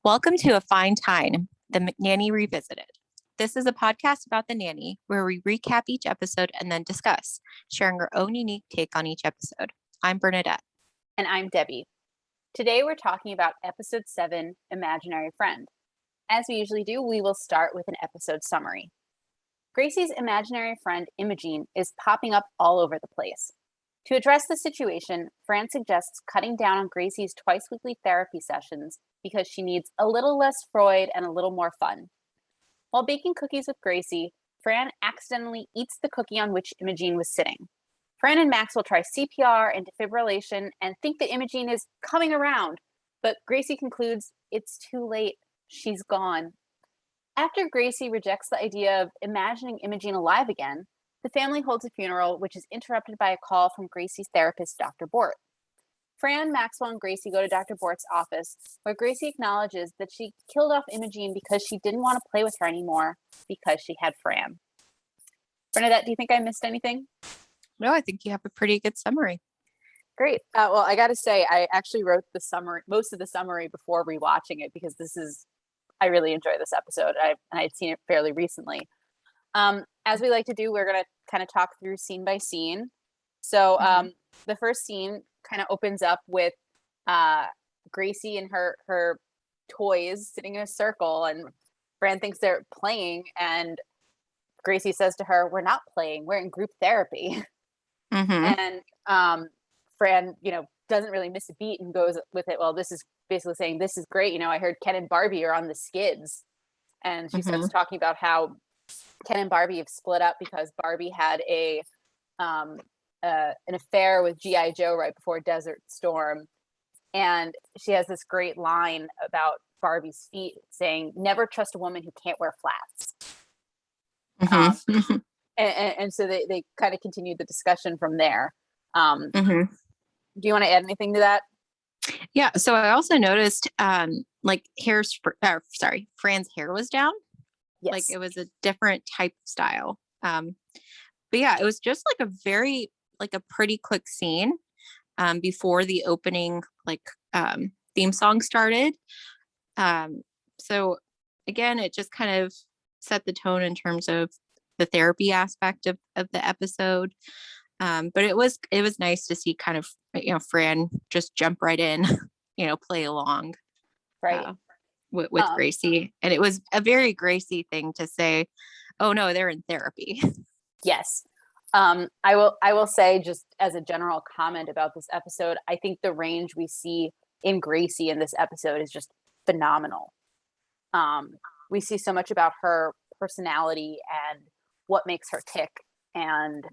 Welcome to A Fine Time, the Nanny Revisited. This is a podcast about the nanny where we recap each episode and then discuss, sharing our own unique take on each episode. I'm Bernadette. And I'm Debbie. Today we're talking about episode 7, Imaginary Friend. As we usually do, we will start with an episode summary. Gracie's imaginary friend, Imogene, is popping up all over the place. To address the situation, Fran suggests cutting down on Gracie's twice-weekly therapy sessions because she needs a little less Freud and a little more fun. While baking cookies with Gracie, Fran accidentally eats the cookie on which Imogene was sitting. Fran and Maxwell try CPR and defibrillation and think that Imogene is coming around, but Gracie concludes it's too late. She's gone. After Gracie rejects the idea of imagining Imogene alive again, the family holds a funeral, which is interrupted by a call from Gracie's therapist, Dr. Bort. Fran, Maxwell, and Gracie go to Dr. Bort's office, where Gracie acknowledges that she killed off Imogene because she didn't want to play with her anymore because she had Fran. Bernadette, do you think I missed anything? No, I think you have a pretty good summary. Great. Well, I got to say, I actually wrote the summary, most of the summary before rewatching it because I really enjoy this episode. I'd seen it fairly recently. As we like to do, we're going to kind of talk through scene by scene. So the first scene kind of opens up with Gracie and her toys sitting in a circle, and Fran thinks they're playing, and Gracie says to her, "We're not playing, we're in group therapy." And Fran, doesn't really miss a beat and goes with it. Well, this is basically saying, this is great. I heard Ken and Barbie are on the skids. And she starts talking about how Ken and Barbie have split up because Barbie had an affair with G.I. Joe right before Desert Storm. And she has this great line about Barbie's feet saying, "Never trust a woman who can't wear flats." And so they kind of continued the discussion from there. Do you want to add anything to that? Yeah. So I also noticed Fran's hair was down. Yes. Like it was a different type of style. But yeah, it was just like a pretty quick scene before the opening theme song started. So again, it just kind of set the tone in terms of the therapy aspect of the episode. But it was nice to see kind of, Fran just jump right in, play along. Right. With Gracie. And it was a very Gracie thing to say, "Oh no, they're in therapy." Yes. I will say, just as a general comment about this episode, I think the range we see in Gracie in this episode is just phenomenal. We see so much about her personality and what makes her tick. And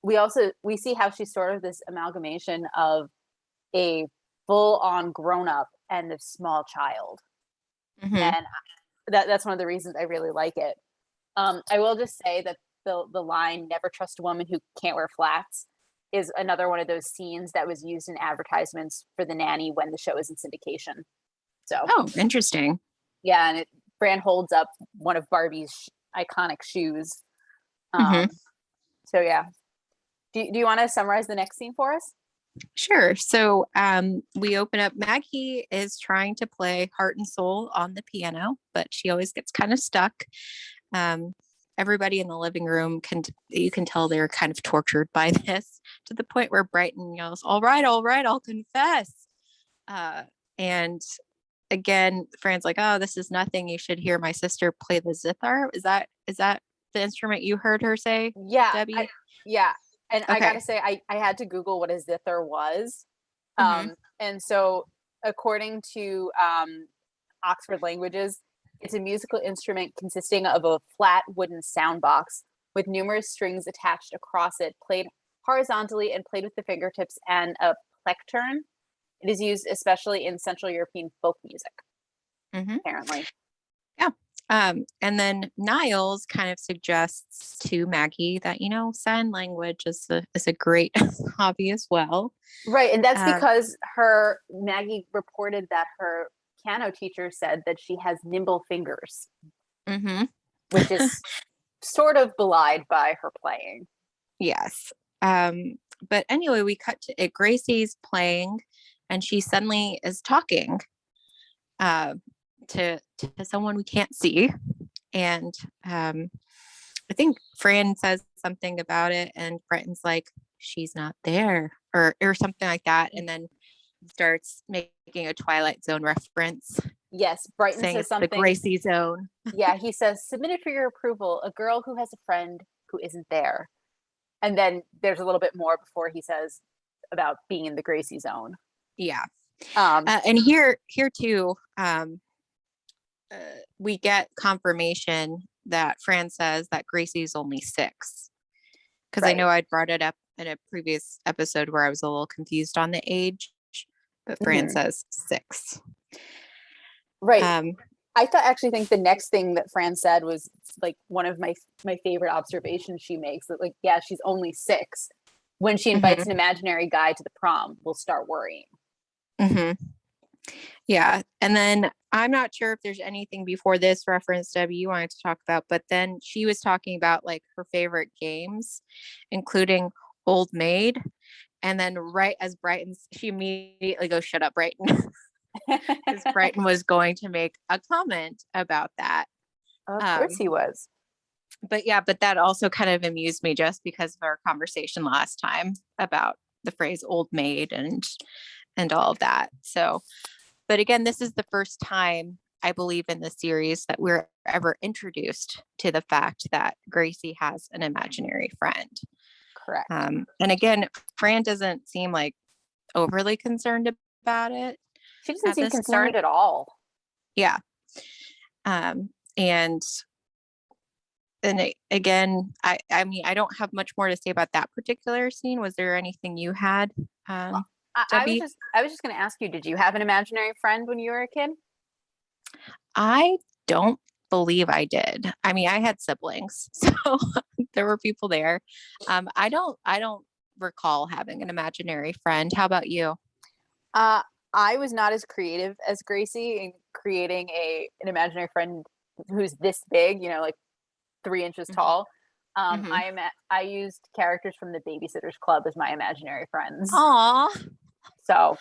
we see how she's sort of this amalgamation of a full-on grown-up and a small child. And that's one of the reasons I really like it. I will just say that the line, "Never trust a woman who can't wear flats," is another one of those scenes that was used in advertisements for the nanny when the show is in syndication. So, interesting. Yeah, and Fran holds up one of Barbie's iconic shoes. So yeah. Do you want to summarize the next scene for us? Sure. So we open up. Maggie is trying to play Heart and Soul on the piano, but she always gets kind of stuck. Everybody in the living room you can tell they're kind of tortured by this, to the point where Brighton yells, "All right, I'll confess." And again, Fran's like, "Oh, this is nothing. You should hear my sister play the zither." Is that the instrument you heard her say? Yeah, Debbie? yeah. And Okay. I gotta say, I had to Google what a zither was. And so according to Oxford Languages, it's a musical instrument consisting of a flat wooden sound box with numerous strings attached across it, played horizontally and played with the fingertips, and a plectern. It is used especially in Central European folk music, apparently. Yeah. And then Niles kind of suggests to Maggie that, sign language is a great hobby as well. Right. And that's because Maggie reported that her piano teacher said that she has nimble fingers, which is sort of belied by her playing. Yes. But anyway, we cut to it. Gracie's playing and she suddenly is talking. to someone we can't see. And I think Fran says something about it, and Brenton's like, she's not there, or something like that. And then starts making a Twilight Zone reference. Yes, Brighton saying says it's something. The Gracie Zone. Yeah, he says, submitted for your approval, a girl who has a friend who isn't there. And then there's a little bit more before he says about being in the Gracie Zone. Yeah. And here too, we get confirmation that Fran says that Gracie's only 6. Because I know I'd brought it up in a previous episode where I was a little confused on the age, but Fran says 6. Right. I actually think the next thing that Fran said was like one of my favorite observations she makes, that like, yeah, she's only 6. When she invites an imaginary guy to the prom, we'll start worrying. Yeah. And then I'm not sure if there's anything before this reference, Debbie, you wanted to talk about, but then she was talking about like her favorite games, including Old Maid. And then right as she immediately goes, shut up, Brighton. Because Brighton was going to make a comment about that. Of course he was. But that also kind of amused me just because of our conversation last time about the phrase old maid and all of that. So, but again, this is the first time I believe in the series that we're ever introduced to the fact that Gracie has an imaginary friend. Correct. And again, Fran doesn't seem like overly concerned about it. She doesn't seem concerned at all. Yeah. And again, I mean, I don't have much more to say about that particular scene. Was there anything you had? I was just going to ask you, did you have an imaginary friend when you were a kid? I don't believe I did. I mean, I had siblings, so there were people there. I don't recall having an imaginary friend. How about you? I was not as creative as Gracie in creating an imaginary friend who's this big, like 3 inches tall. I used characters from the Babysitters Club as my imaginary friends. Aww. So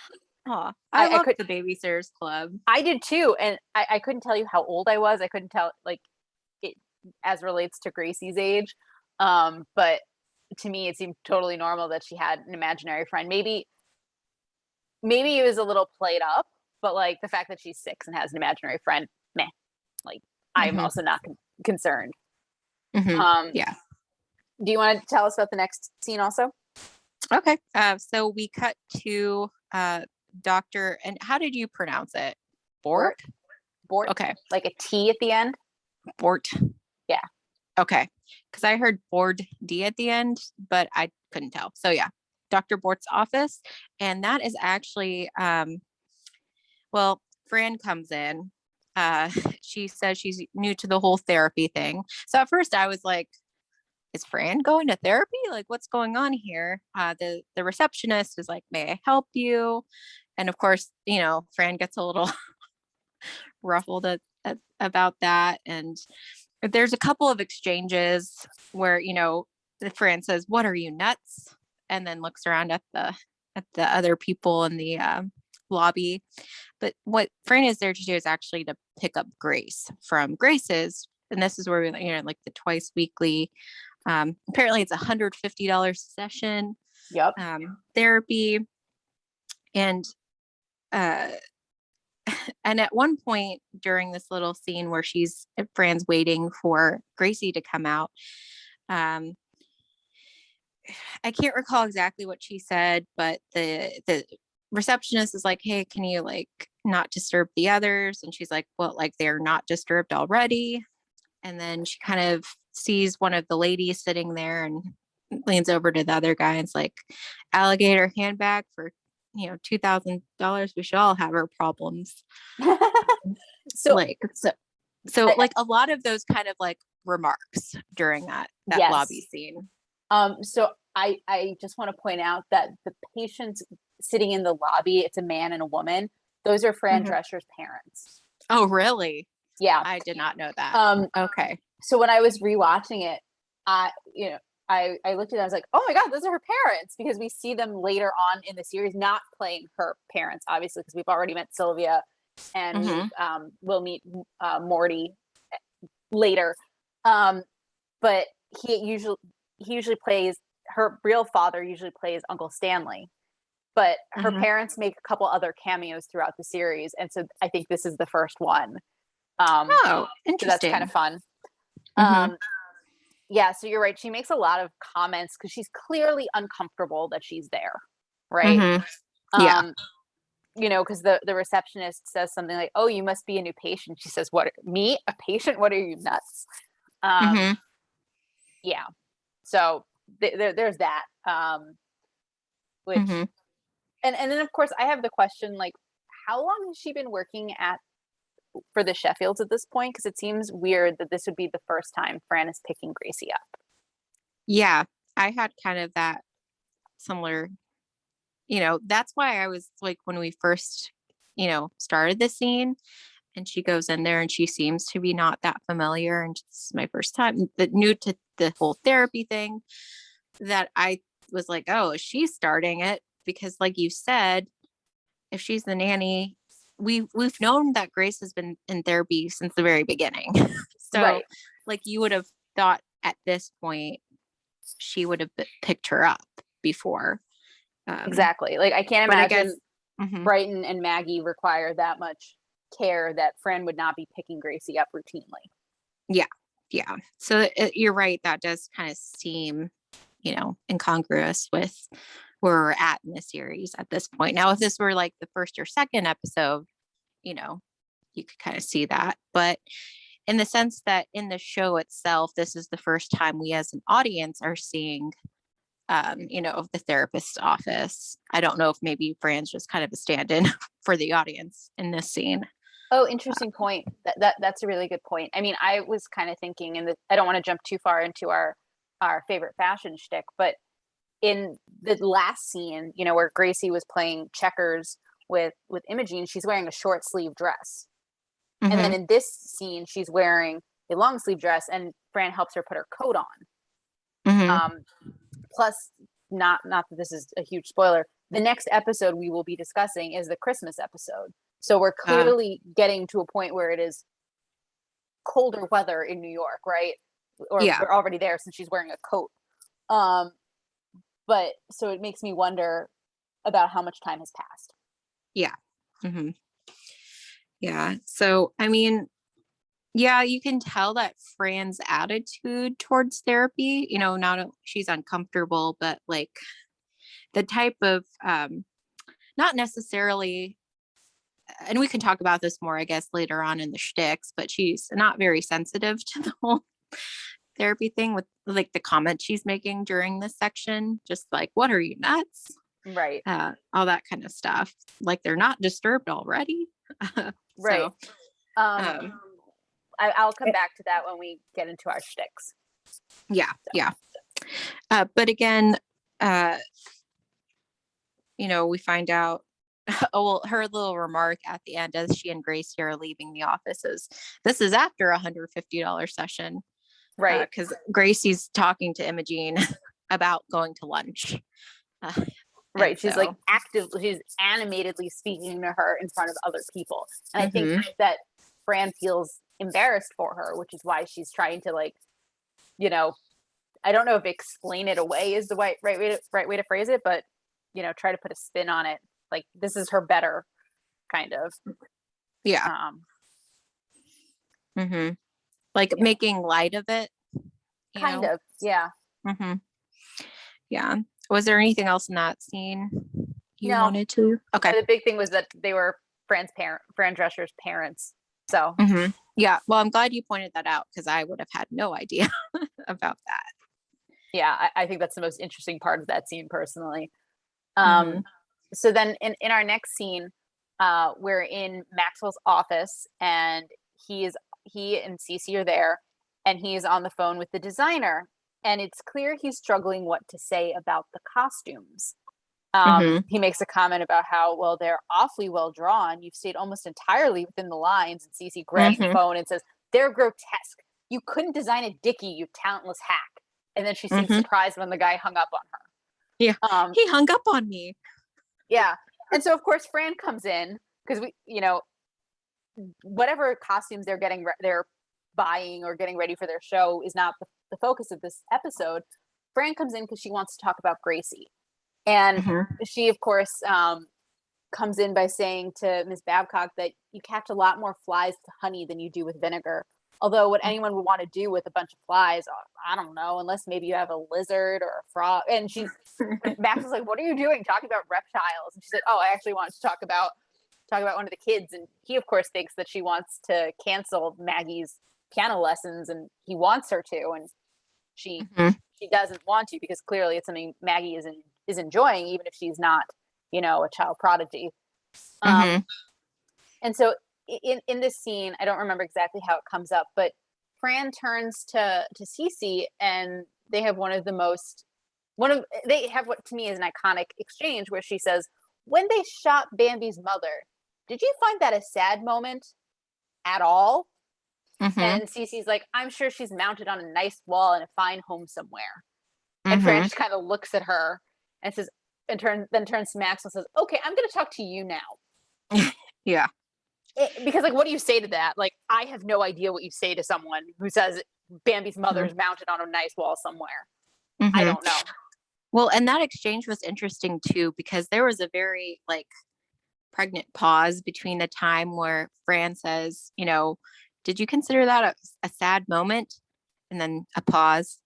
I love the Babysitters Club. I did too. And I couldn't tell you how old I was. I couldn't tell like it as relates to Gracie's age. But to me, it seemed totally normal that she had an imaginary friend. Maybe it was a little played up, but like the fact that she's 6 and has an imaginary friend, meh. Like I'm also not concerned. Yeah. Do you want to tell us about the next scene also? Okay. So we cut to Dr. And how did you pronounce it? Bort? Bort. Okay. Like a T at the end? Bort. Yeah. Okay. Because I heard Board D at the end, but I couldn't tell. So yeah. Dr. Bort's office. And that is actually, Fran comes in. She says she's new to the whole therapy thing. So at first I was like, is Fran going to therapy? Like, what's going on here? The receptionist is like, may I help you? And of course, Fran gets a little ruffled about that. And there's a couple of exchanges where, Fran says, what are you, nuts? And then looks around at the other people in the lobby. But what Fran is there to do is actually to pick up Grace from Grace's. And this is where we, like the twice weekly, apparently it's $150 session. Yep. Therapy. And at one point during this little scene where Fran's waiting for Gracie to come out, I can't recall exactly what she said, but the receptionist is like, hey, can you like not disturb the others? And she's like, well, like they're not disturbed already. And then she kind of sees one of the ladies sitting there and leans over to the other guy and it's like, alligator handbag for $2,000. We should all have our problems. So like a lot of those kind of like remarks during that yes. lobby scene. So I just want to point out that the patients sitting in the lobby, it's a man and a woman. Those are Fran Drescher's parents. Oh, really? Yeah. I did not know that. Okay. So when I was rewatching it, I looked at it, I was like, oh my God, those are her parents, because we see them later on in the series not playing her parents, obviously, because we've already met Sylvia and Mm-hmm. we'll meet Morty later. But he usually plays, her real father usually plays Uncle Stanley, but her Mm-hmm. parents make a couple other cameos throughout the series, and so I think this is the first one. So Oh, that's kind interesting. of fun. Mm-hmm. Yeah, so you're right. She makes a lot of comments because she's clearly uncomfortable that she's there, right? Mm-hmm. Yeah. Um, because the receptionist says something like, "Oh, you must be a new patient." She says, "What? Me? A patient? What are you, nuts?" Mm-hmm. Yeah. So there's that. Which Mm-hmm. and then of course I have the question, like, how long has she been working for the Sheffields at this point? Because it seems weird that this would be the first time Fran is picking Gracie up. Yeah. I had kind of that similar, that's why I was like, when we first, started the scene and she goes in there and she seems to be not that familiar. And this is my first time, but new to the whole therapy thing, that I was like, oh, is she starting it? Because like you said, if she's the nanny, we've known that Grace has been in therapy since the very beginning. So Right. like you would have thought at this point she would have picked her up before. Um, Exactly. Like, I can't but I guess, imagine mhm, Brighton and Maggie require that much care that Fran would not be picking Gracie up routinely. yeah, yeah. So you're right. That does kind of seem, incongruous with where we're at in the series at this point. Now, if this were like the first or second episode, you know, you could kind of see that. But in the sense that in the show itself, this is the first time we as an audience are seeing, the therapist's office. I don't know if maybe Fran's just kind of a stand-in for the audience in this scene. Oh, interesting point. That's a really good point. I mean, I was kind of thinking, and I don't want to jump too far into our favorite fashion shtick, but in the last scene, where Gracie was playing checkers with Imogene, she's wearing a short sleeve dress. And then Mm-hmm. in this scene, she's wearing a long sleeve dress, and Fran helps her put her coat on. Mm-hmm. Plus, not that this is a huge spoiler, the next episode we will be discussing is the Christmas episode. So we're clearly getting to a point where it is colder weather in New York, right? Or Yeah. we're already there since she's wearing a coat. But so it makes me wonder about how much time has passed. Yeah. Mm-hmm. Yeah. So, I mean, yeah, you can tell that Fran's attitude towards therapy, not she's uncomfortable, but like the type of, not necessarily, and we can talk about this more, I guess, later on in the shticks, but she's not very sensitive to the whole therapy thing with like the comments she's making during this section. Just like, what are you, nuts? Right. All that kind of stuff. Like they're not disturbed already. Right. So, Um, um, I'll come back to that when we get into our shticks. yeah, So. yeah. But again, uh, we find out, oh, well, her little remark at the end as she and Gracie are leaving the office is, this is after $150 session. Right. Because Gracie's talking to Imogene about going to lunch. Right. She's So, like she's animatedly speaking to her in front of other people. And I think mm-hmm. that Fran feels embarrassed for her, which is why she's trying to, like, I don't know if explain it away is the right way to phrase it, but try to put a spin on it. Like, this is her better, kind of. Yeah. Mm-hmm. Like Yeah. making light of it, Kind of. Yeah. Mm-hmm. Yeah. Was there anything else in that scene you No. wanted to? Okay. The big thing was that they were Fran Drescher's parents. So. Mm-hmm. Yeah. Well, I'm glad you pointed that out because I would have had no idea about that. Yeah, I think that's the most interesting part of that scene, personally. Mm-hmm. So then in our next scene, we're in Maxwell's office, and he and Cece are there, and he is on the phone with the designer, and it's clear he's struggling what to say about the costumes. Mm-hmm. He makes a comment about how, well, they're awfully well drawn. You've stayed almost entirely within the lines. And Cece grabs the Mm-hmm. phone and says, "They're grotesque. You couldn't design a dickie, you talentless hack." And then she seemed Mm-hmm. surprised when the guy hung up on her. Yeah. He hung up on me. Yeah. And so, of course, Fran comes in because whatever costumes they're buying or getting ready for their show is not the focus of this episode. Fran comes in because she wants to talk about Gracie. And she, of course, comes in by saying to Miss Babcock that you catch a lot more flies with honey than you do with vinegar. Although what anyone would want to do with a bunch of flies, I don't know, unless maybe you have a lizard or a frog. And Max was like, "What are you doing talking about reptiles?" And she said, "Oh, I actually wanted to talk about one of the kids." And he, of course, thinks that she wants to cancel Maggie's piano lessons, and he wants her to, and she doesn't want to, because clearly it's something Maggie is enjoying, even if she's not, a child prodigy. And so in this scene, I don't remember exactly how it comes up, but Fran turns to Cece, and they have they have what to me is an iconic exchange where she says, "When they shot Bambi's mother, did you find that a sad moment at all?" And Cece's like, "I'm sure she's mounted on a nice wall in a fine home somewhere." And Fran just kind of looks at her and says, then turns to Max and says, "Okay, I'm going to talk to you now." Yeah. Because, like, what do you say to that? Like, I have no idea what you say to someone who says Bambi's mother is mounted on a nice wall somewhere. I don't know. Well, and that exchange was interesting too, because there was a very pregnant pause between the time where Fran says, "Did you consider that a sad moment?" And then a pause,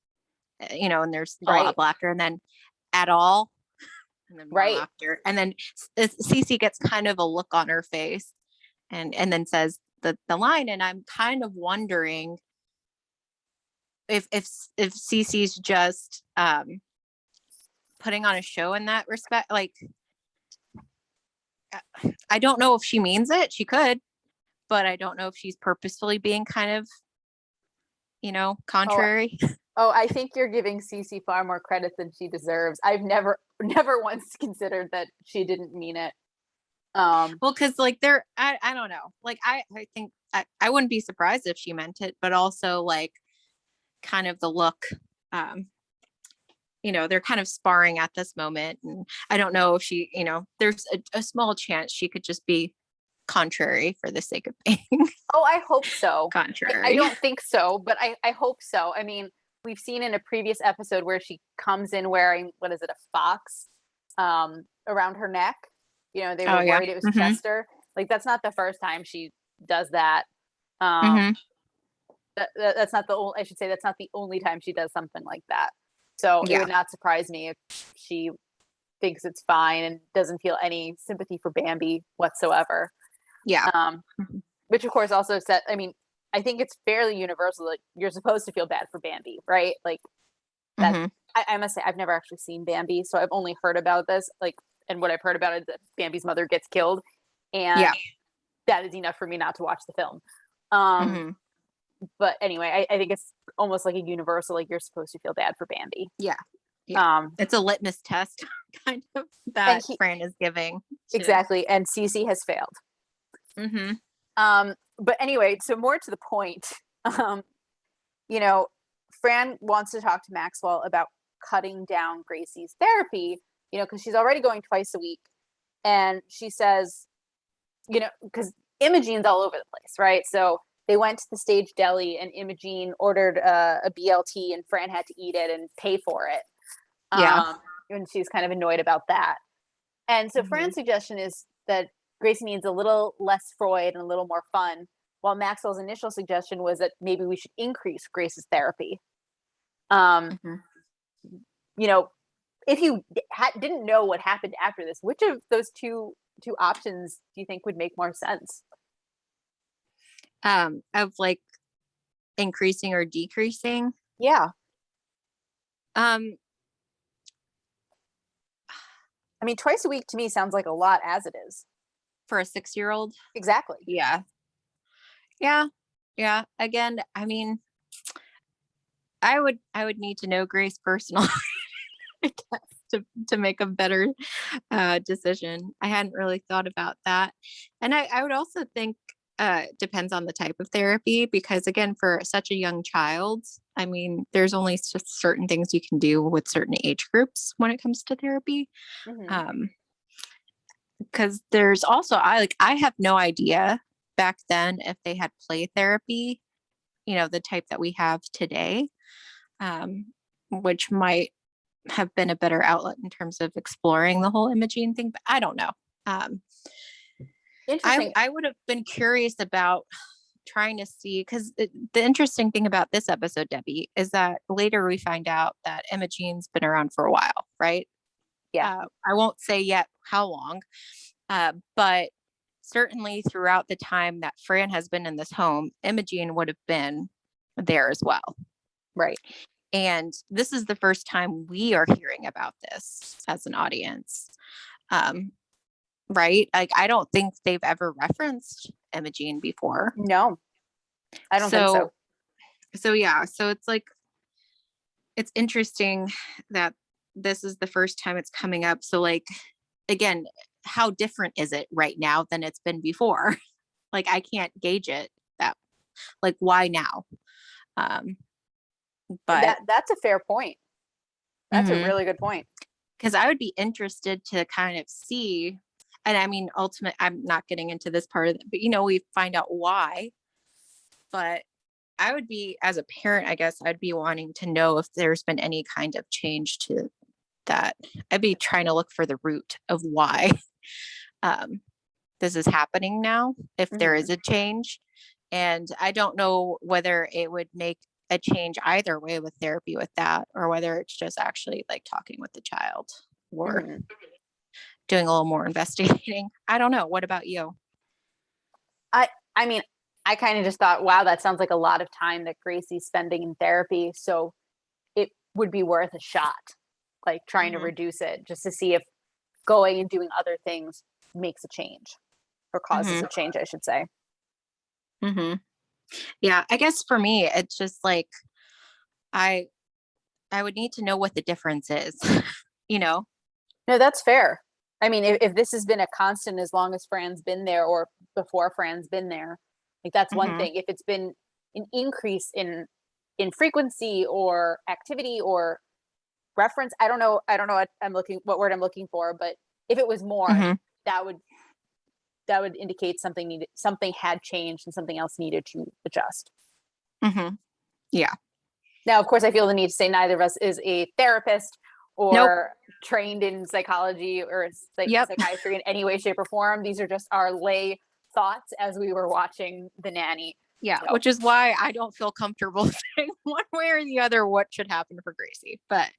and there's a lot of laughter, and then "at all," and then more laughter, and then Cece gets kind of a look on her face, and then says the line, and I'm kind of wondering if Cece's just putting on a show in that respect. I don't know if she means it. She could, but I don't know if she's purposefully being kind of, contrary. Oh, I think you're giving Cece far more credit than she deserves. I've never once considered that she didn't mean it. Well, because I don't know. I think I wouldn't be surprised if she meant it, but also kind of the look, they're kind of sparring at this moment, and I don't know if she, there's a small chance she could just be contrary for the sake of being. Oh, I hope so. Contrary. I don't think so, but I hope so. I mean, we've seen in a previous episode where she comes in wearing, what is it, a fox around her neck. They were worried it was Chester. That's not the first time she does that. That's not the only, I should say, that's not the only time she does something like that. So it would not surprise me if she thinks it's fine and doesn't feel any sympathy for Bambi whatsoever. Yeah. Which of course also said, I mean, I think it's fairly universal that you're supposed to feel bad for Bambi, right? That I must say, I've never actually seen Bambi, so I've only heard about this, and what I've heard about is that Bambi's mother gets killed, and that is enough for me not to watch the film. But anyway, I think it's almost like a universal, you're supposed to feel bad for Bambi. Yeah. It's a litmus test kind of that Fran is giving. Exactly. And Cece has failed. But anyway, so more to the point, Fran wants to talk to Maxwell about cutting down Gracie's therapy, because she's already going twice a week. And she says, because Imogene's all over the place, right? So they went to the Stage Deli, and Imogene ordered a BLT, and Fran had to eat it and pay for it. And she's kind of annoyed about that. And so Fran's suggestion is that Gracie needs a little less Freud and a little more fun, while Maxwell's initial suggestion was that maybe we should increase Grace's therapy. If you didn't know what happened after this, which of those two options do you think would make more sense? Of increasing or decreasing? Yeah. I mean, twice a week to me sounds like a lot as it is. For a 6-year-old? Exactly. Yeah. Again, I mean, I would need to know Grace personally, I guess, to make a better decision. I hadn't really thought about that. And I would also think depends on the type of therapy, because again, for such a young child, I mean, there's only just certain things you can do with certain age groups when it comes to therapy. Because there's also I have no idea back then if they had play therapy, the type that we have today, which might have been a better outlet in terms of exploring the whole Imogene thing, but I don't know. Interesting. I would have been curious about trying to see, because the interesting thing about this episode, Debbie, is that later we find out that Imogene's been around for a while, right? Yeah. I won't say yet how long, but certainly throughout the time that Fran has been in this home, Imogene would have been there as well. Right. And this is the first time we are hearing about this as an audience. Right? Like, I don't think they've ever referenced Imogene before. No, I don't think so. So yeah, so it's like, it's interesting that this is the first time it's coming up. So like, again, how different is it right now than it's been before? Like, I can't gauge it like, why now? But that's a fair point. That's a really good point. Because I would be interested to kind of see, and I mean, I'm not getting into this part of it, but we find out why. But I would be, as a parent, I guess I'd be wanting to know if there's been any kind of change to that. I'd be trying to look for the root of why this is happening now, if there is a change. And I don't know whether it would make a change either way with therapy with that, or whether it's just actually like talking with the child or doing a little more investigating. I don't know. What about you? I mean, I kind of just thought, wow, that sounds like a lot of time that Gracie's spending in therapy. So it would be worth a shot, like trying to reduce it, just to see if going and doing other things makes a change, or causes a change, I should say. Yeah, I guess for me, it's just like, I would need to know what the difference is, No, that's fair. I mean, if this has been a constant as long as Fran's been there, or before Fran's been there, like, that's one thing. If it's been an increase in frequency or activity or reference, I don't know what word I'm looking for, but if it was more, that would indicate something had changed and something else needed to adjust. Yeah. Now, of course, I feel the need to say neither of us is a therapist or trained in psychology or psychiatry in any way, shape, or form. These are just our lay thoughts as we were watching The Nanny. Yeah, so. Which is why I don't feel comfortable saying one way or the other what should happen for Gracie. But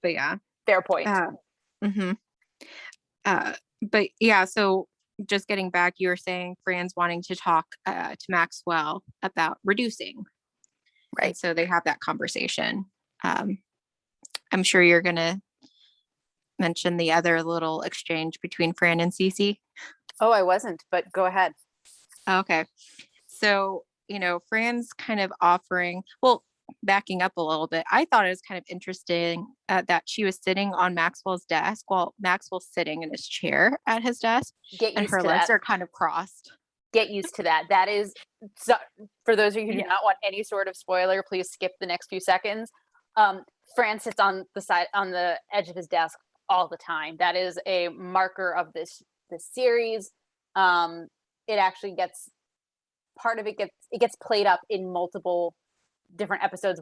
yeah. Fair point. But yeah, so just getting back, you were saying Fran's wanting to talk to Maxwell about reducing. Right. And so they have that conversation. I'm sure you're going to mention the other little exchange between Fran and Cece. Oh, I wasn't, but go ahead. Okay. So, Fran's kind of backing up a little bit. I thought it was kind of interesting that she was sitting on Maxwell's desk while Maxwell's sitting in his chair at his desk. And her legs are kind of crossed. Get used to that. That is, so, for those of you who do not want any sort of spoiler, please skip the next few seconds. Fran sits on the edge of his desk all the time. That is a marker of this series. It actually gets played up in multiple different episodes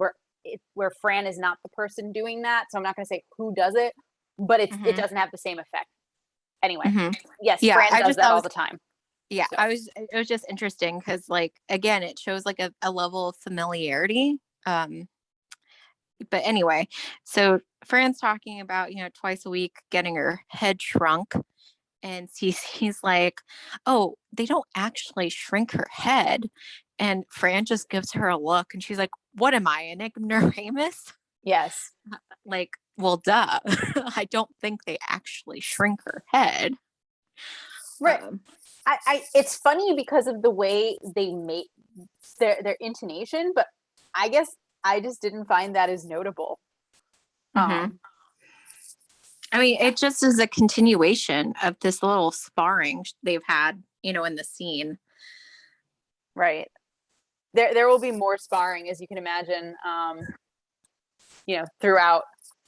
where Fran is not the person doing that. So I'm not going to say who does it, but it doesn't have the same effect. Anyway, yes, yeah, Fran does that all the time. Yeah, so. It was just interesting because, like, again, it shows like a level of familiarity. But anyway, so Fran's talking about, twice a week getting her head shrunk. And he's like, oh, they don't actually shrink her head. And Fran just gives her a look and she's like, what am I, an ignoramus? Yes. Like, well, duh. I don't think they actually shrink her head. Right. It's funny because of the way they make their intonation, but I guess I just didn't find that as notable. I mean, it just is a continuation of this little sparring they've had, in the scene. Right. There will be more sparring, as you can imagine, throughout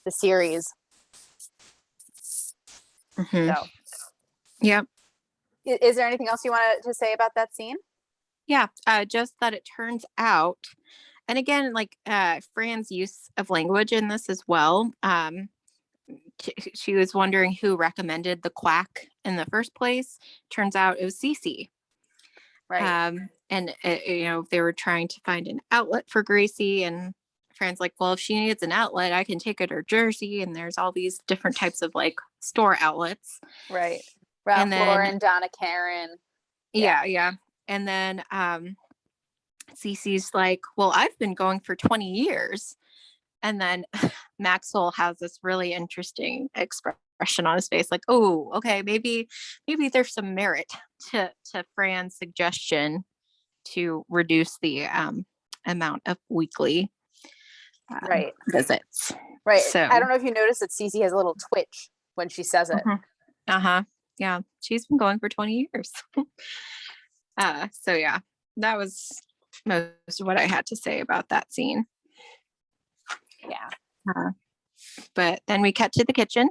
the series. So. Yep. Is there anything else you wanted to say about that scene? Yeah, just that it turns out, and again, like Fran's use of language in this as well. She was wondering who recommended the quack in the first place. Turns out it was Cece. Right. And they were trying to find an outlet for Gracie, and Fran's like, well, if she needs an outlet, I can take her to Jersey, and there's all these different types of like store outlets. Right. Ralph And then Lauren, Donna Karen. yeah. And then Cece's like, well, I've been going for 20 years. And then Maxwell has this really interesting expression on his face, like, oh, okay, maybe there's some merit to Fran's suggestion to reduce the amount of weekly Right. visits. Right. So I don't know if you noticed that Cece has a little twitch when she says it. Yeah, she's been going for 20 years. So yeah, that was most of what I had to say about that scene. Yeah. But then we cut to the kitchen.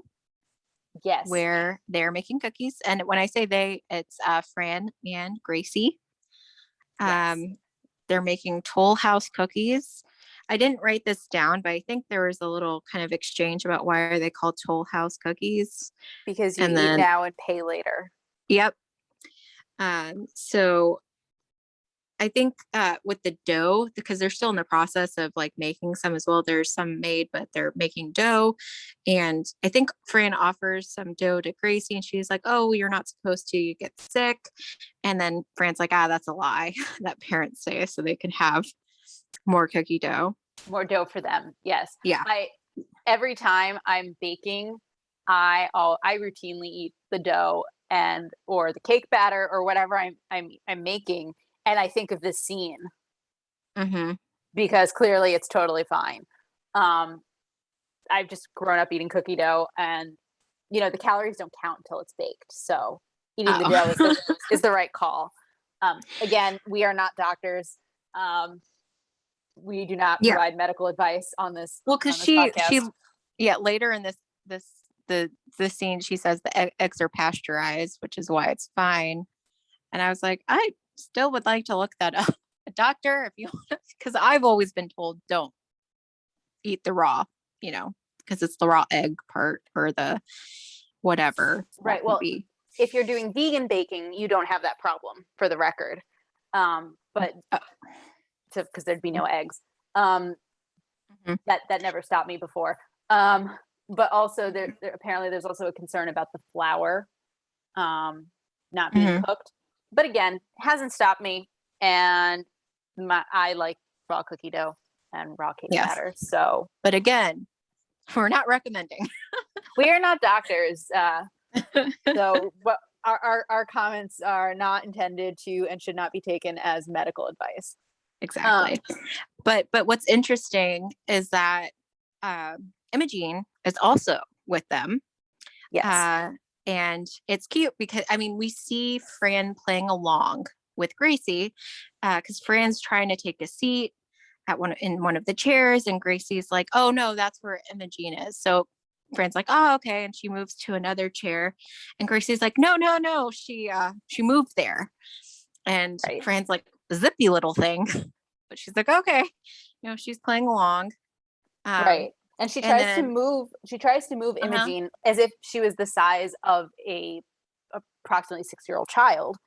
Yes. Where they're making cookies. And when I say they, it's Fran and Gracie. Yes. They're making Toll House cookies. I didn't write this down, but I think there was a little kind of exchange about why are they called Toll House cookies. Because you eat now and pay later. Yep. So I think with the dough, because they're still in the process of like making some as well. There's some made, but they're making dough. And I think Fran offers some dough to Gracie and she's like, oh, you're not supposed to, you get sick. And then Fran's like, that's a lie that parents say so they can have more cookie dough. More dough for them. Yes. Yeah. Every time I'm baking, I routinely eat the dough or the cake batter or whatever I'm making. And I think of this scene because clearly it's totally fine. I've just grown up eating cookie dough, and the calories don't count until it's baked. So eating the dough is the right call. Again, we are not doctors. We do not provide medical advice on this. Well, because she later in the scene she says the eggs are pasteurized, which is why it's fine. And I was like, I still would like to look that up. A doctor, if you want, because I've always been told don't eat the raw, because it's the raw egg part or the whatever. Right. Well, if you're doing vegan baking, you don't have that problem, for the record. But because there'd be no eggs. That never stopped me before. But also there apparently there's also a concern about the flour not being cooked. But again, hasn't stopped me, and I like raw cookie dough and raw cake batter. So, but again, we're not recommending. We are not doctors, so what our comments are not intended to and should not be taken as medical advice. Exactly. But what's interesting is that Imogene is also with them. Yes. And it's cute because we see Fran playing along with Gracie because Fran's trying to take a seat in one of the chairs, and Gracie's like, oh no, that's where Imogene is. So Fran's like, oh, okay, and she moves to another chair, and Gracie's like, no, she moved there, and Fran's like, zippy little thing, but she's like, okay, she's playing along, right. And she tries to move Imogene as if she was the size of a approximately 6-year-old child.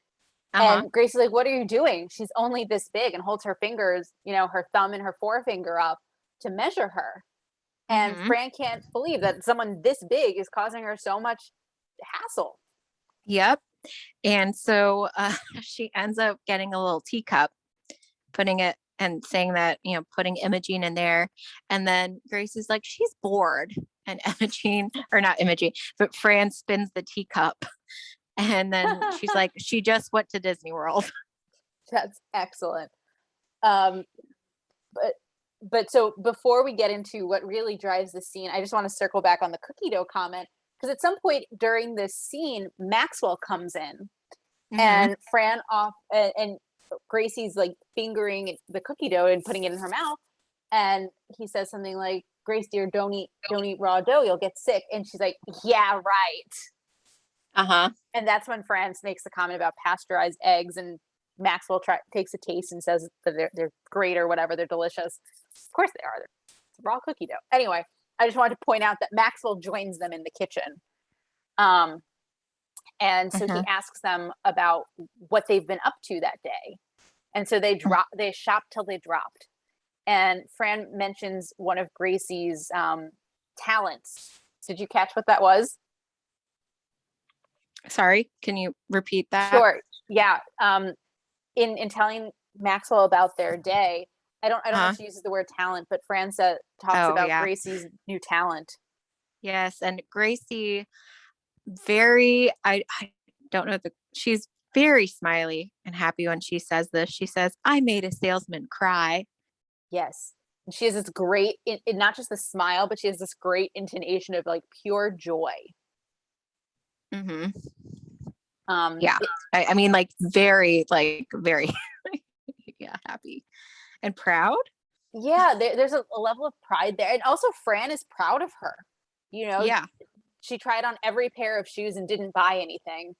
And Gracie's like, what are you doing? She's only this big, and holds her fingers, her thumb and her forefinger up to measure her. And Fran can't believe that someone this big is causing her so much hassle. Yep. And so she ends up getting a little teacup, putting it and saying that, putting Imogene in there. And then Grace is like, she's bored. And but Fran spins the teacup. And then she's like, she just went to Disney World. That's excellent. But so before we get into what really drives the scene, I just want to circle back on the cookie dough comment, because at some point during this scene, Maxwell comes in and Fran and Gracie's like fingering the cookie dough and putting it in her mouth, and he says something like, Grace dear, don't eat raw dough, you'll get sick. And she's like, yeah, right. Uh-huh. And that's when Franz makes the comment about pasteurized eggs, and Maxwell takes a taste and says that they're great or whatever, they're delicious. Of course they are. It's raw cookie dough. Anyway, I just wanted to point out that Maxwell joins them in the kitchen. And so he asks them about what they've been up to that day. And so they shopped till they dropped. And Fran mentions one of Gracie's talents. Did you catch what that was? Sorry, can you repeat that? Sure. Yeah. In telling Maxwell about their day, I don't know if she uses the word talent, but Fran talks about Gracie's new talent. Yes, and Gracie, I don't know, she's very smiley and happy when she says this. She says, "I made a salesman cry." Yes. And she has this great, not just the smile, but she has this great intonation of like pure joy. Mm-hmm. Yeah. I mean, like very, yeah, happy and proud. Yeah, there's a level of pride there. And also Fran is proud of her. You know, yeah. She tried on every pair of shoes and didn't buy anything,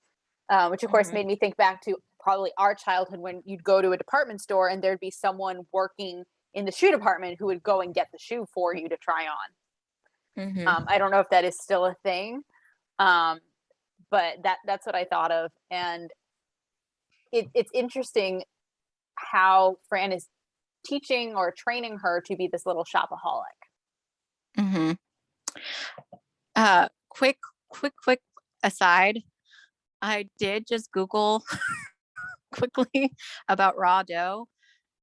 which of course made me think back to probably our childhood when you'd go to a department store and there'd be someone working in the shoe department who would go and get the shoe for you to try on. I don't know if that is still a thing, but that's what I thought of. And it's interesting how Fran is teaching or training her to be this little shopaholic. Quick aside. I did just Google quickly about raw dough.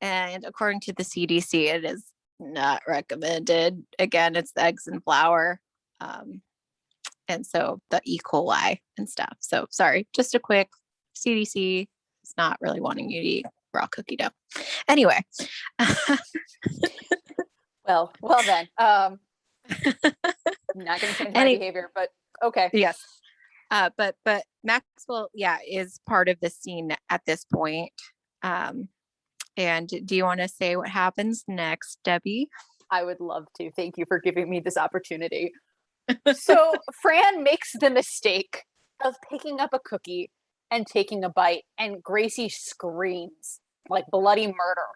And according to the CDC, it is not recommended. Again, it's the eggs and flour. And so the E. coli and stuff. So sorry, just a quick CDC is not really wanting you to eat raw cookie dough. Anyway. well then. I'm not going to change my behavior, but okay. Yes. But Maxwell, is part of the scene at this point. And do you want to say what happens next, Debbie? I would love to. Thank you for giving me this opportunity. So Fran makes the mistake of picking up a cookie and taking a bite, and Gracie screams like bloody murder.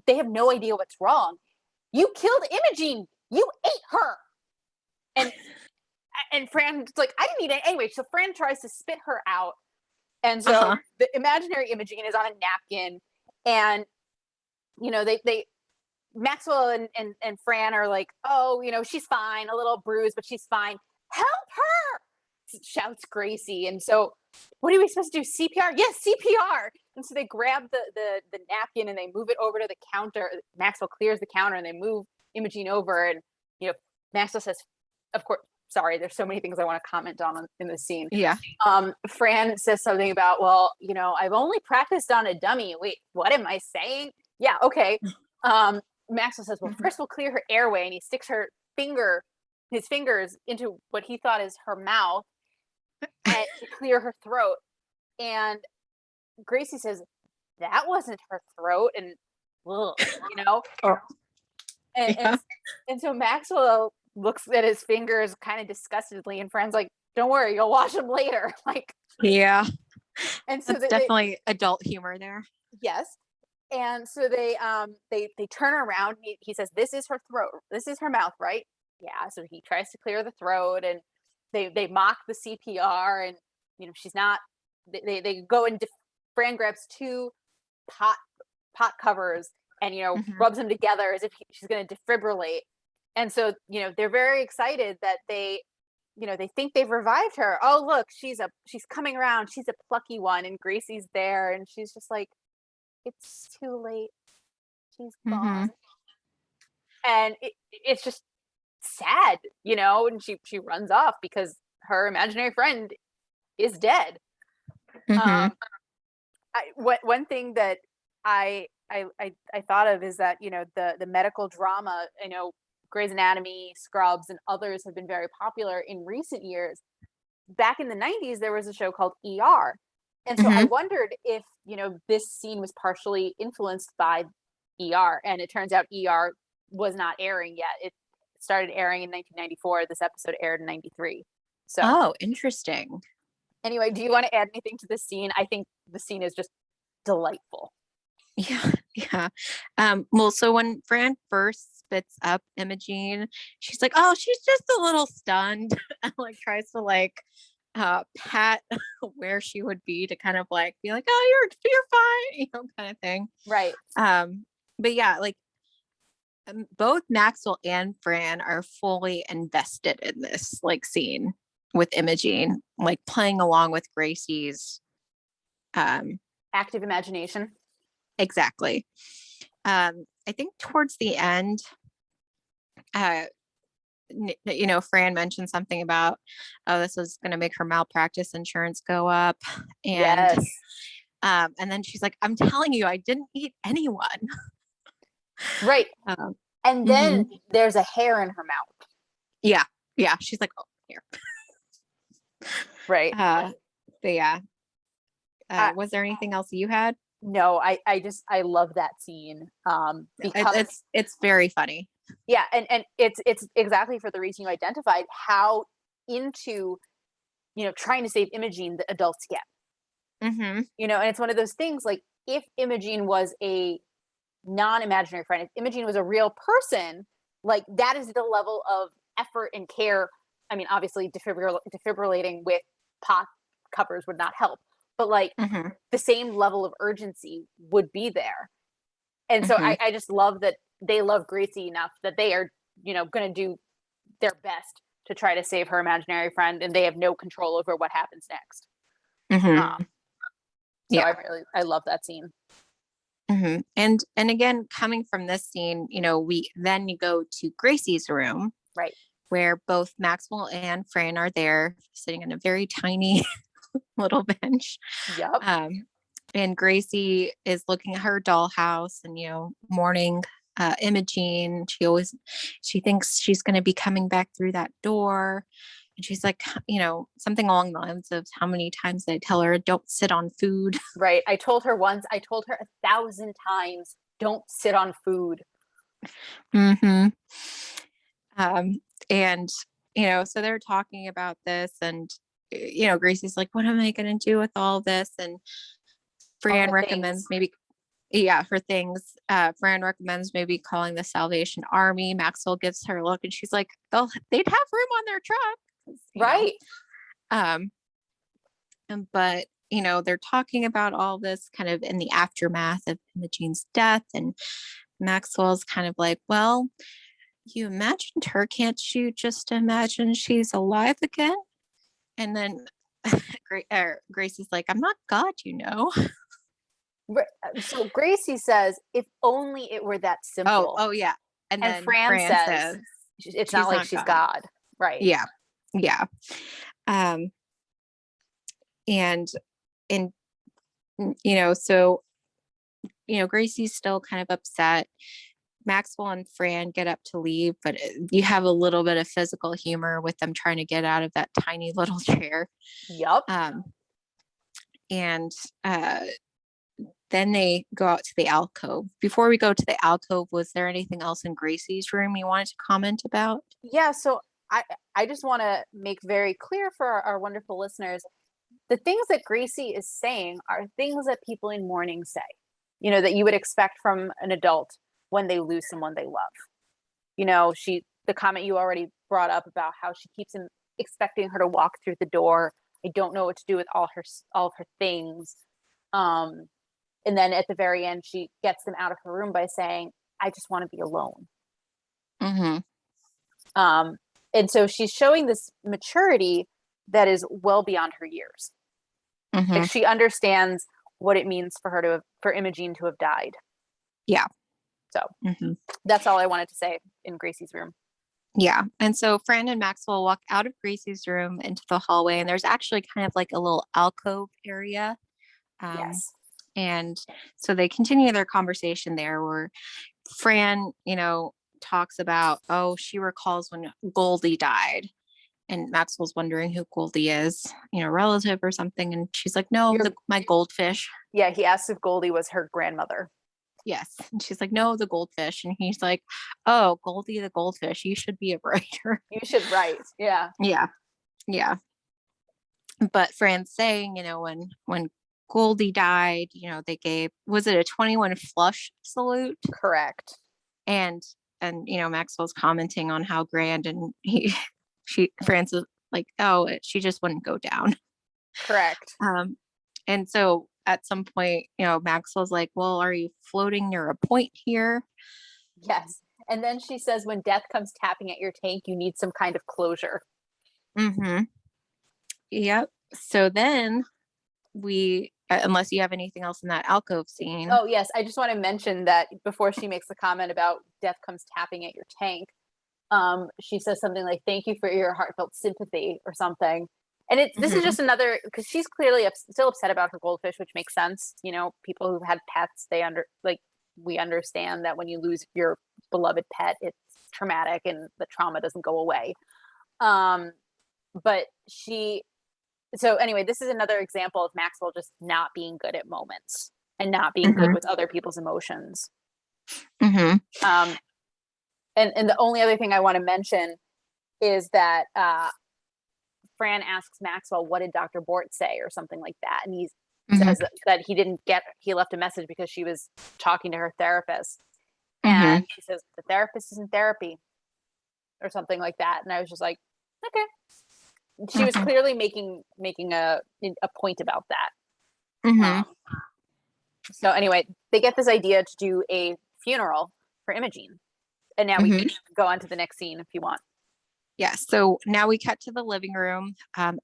They have no idea what's wrong. You killed Imogene. You ate her. And Fran's like, I didn't eat it anyway. So Fran tries to spit her out. And so the imaginary Imogene is on a napkin, and they Maxwell and Fran are like, oh, she's fine, a little bruised, but she's fine. Help her! Shouts Gracie. And so, what are we supposed to do? CPR? Yes, CPR. And so they grab the napkin and they move it over to the counter. Maxwell clears the counter and they move Imogene over, and Maxwell says, of course. Sorry, there's so many things I want to comment on in this scene. Yeah. Fran says something about, well, I've only practiced on a dummy. Wait, what am I saying? Yeah, okay. Maxwell says, well, first we'll clear her airway, and he sticks his fingers into what he thought is her mouth and to clear her throat. And Gracie says, that wasn't her throat, and and so Maxwell looks at his fingers kind of disgustedly, and Fran's like, don't worry, you'll wash them later. Yeah. And so that's definitely adult humor there. Yes. And so they turn around. He says, this is her throat. This is her mouth, right? Yeah. So he tries to clear the throat, and they mock the CPR, and she's not, they go and Fran grabs two pot covers and, rubs them together as if she's going to defibrillate. And so, they're very excited that they think they've revived her. Oh, look, she's coming around. She's a plucky one. And Gracie's there. And she's just like, it's too late. She's gone. And it's just sad, and she runs off because her imaginary friend is dead. One thing that I thought of is that, the medical drama, Grey's Anatomy, Scrubs, and others have been very popular in recent years. Back in the 90s, there was a show called ER. And so I wondered if, this scene was partially influenced by ER. And it turns out ER was not airing yet. It started airing in 1994. This episode aired in 93. So, oh, interesting. anyway, do you want to add anything to this scene? I think the scene is just delightful. Yeah, yeah. Well, so when Fran first spits up Imogene, she's like, "Oh, she's just a little stunned," and like tries to like pat where she would be to kind of like be like, "Oh, you're fine," kind of thing. Right. But yeah, like both Maxwell and Fran are fully invested in this like scene with Imogene, like playing along with Gracie's active imagination. Exactly. I think towards the end, Fran mentioned something about, oh, this is going to make her malpractice insurance go up. And, yes. And then she's like, I'm telling you, I didn't eat anyone. Right. And then there's a hair in her mouth. Yeah. Yeah. She's like, oh, here. Right. But yeah. Was there anything else you had? No, I love that scene. Because it's very funny. Yeah, and it's exactly for the reason you identified, how into trying to save Imogene the adults get. And it's one of those things, like, if Imogene was a non-imaginary friend, if Imogene was a real person, like, that is the level of effort and care. I mean, obviously defibrillating with pot covers would not help, but like the same level of urgency would be there. And so I just love that they love Gracie enough that they are, going to do their best to try to save her imaginary friend, and they have no control over what happens next. So I love that scene. And again, coming from this scene, we then go to Gracie's room, right, where both Maxwell and Fran are there, sitting on a very tiny little bench. Yep. And Gracie is looking at her dollhouse and, mourning Imogene. She thinks she's going to be coming back through that door. And she's like, something along the lines of, how many times did I tell her, don't sit on food? Right. I told her 1,000 times, don't sit on food. And, so they're talking about this, and, Gracie's like, what am I going to do with all this? And Fran recommends her things. Fran recommends maybe calling the Salvation Army. Maxwell gives her a look, and she's like, they'd have room on their truck. Right. But, they're talking about all this kind of in the aftermath of Imogene's death. And Maxwell's kind of like, well, you imagined her. Can't you just imagine she's alive again? And then Gracie's like, I'm not God, So Gracie says, if only it were that simple. Oh yeah. And then Fran says it's not like she's God. Right. Yeah. Yeah. So Gracie's still kind of upset. Maxwell and Fran get up to leave, but you have a little bit of physical humor with them trying to get out of that tiny little chair. Yep. And then they go out to the alcove. Before we go to the alcove, was there anything else in Gracie's room you wanted to comment about? Yeah, so I just want to make very clear for our wonderful listeners, the things that Gracie is saying are things that people in mourning say, that you would expect from an adult when they lose someone they love. The comment you already brought up about how she keeps expecting her to walk through the door. I don't know what to do with all of her things. And then at the very end, she gets them out of her room by saying, I just want to be alone. And so she's showing this maturity that is well beyond her years. Like, she understands what it means for Imogene to have died. Yeah. So that's all I wanted to say in Gracie's room. Yeah. And so Fran and Maxwell walk out of Gracie's room into the hallway, and there's actually kind of like a little alcove area. Yes. And so they continue their conversation there, where Fran, talks about, she recalls when Goldie died. And Maxwell's wondering who Goldie is, relative or something. And she's like, no, my goldfish. Yeah, he asked if Goldie was her grandmother. Yes. And she's like, no, the goldfish. And he's like, oh, Goldie the goldfish. You should be a writer. You should write. Yeah. Yeah. Yeah. But Fran's saying, when Goldie died, they gave, was it a 21 flush salute? Correct. And Maxwell's commenting on how grand, and Fran's like, oh, she just wouldn't go down. Correct. And so at some point, Maxwell's like, well, are you floating near a point here? Yes. And then she says, when death comes tapping at your tank, you need some kind of closure. Mm-hmm. Yep. So then unless you have anything else in that alcove scene. Oh, yes. I just want to mention that before she makes the comment about death comes tapping at your tank, she says something like, thank you for your heartfelt sympathy or something. And this is just another, because she's clearly still upset about her goldfish, which makes sense. People who've had pets, we understand that when you lose your beloved pet, it's traumatic and the trauma doesn't go away. So anyway, this is another example of Maxwell just not being good at moments and not being good with other people's emotions. And the only other thing I want to mention is that Fran asks Maxwell, what did Dr. Bort say, or something like that. And he says that he left a message because she was talking to her therapist. And she says, the therapist is in therapy or something like that. And I was just like, okay. She was clearly making a point about that. So anyway, they get this idea to do a funeral for Imogene. And now we can go on to the next scene if you want. Yeah, so now we cut to the living room.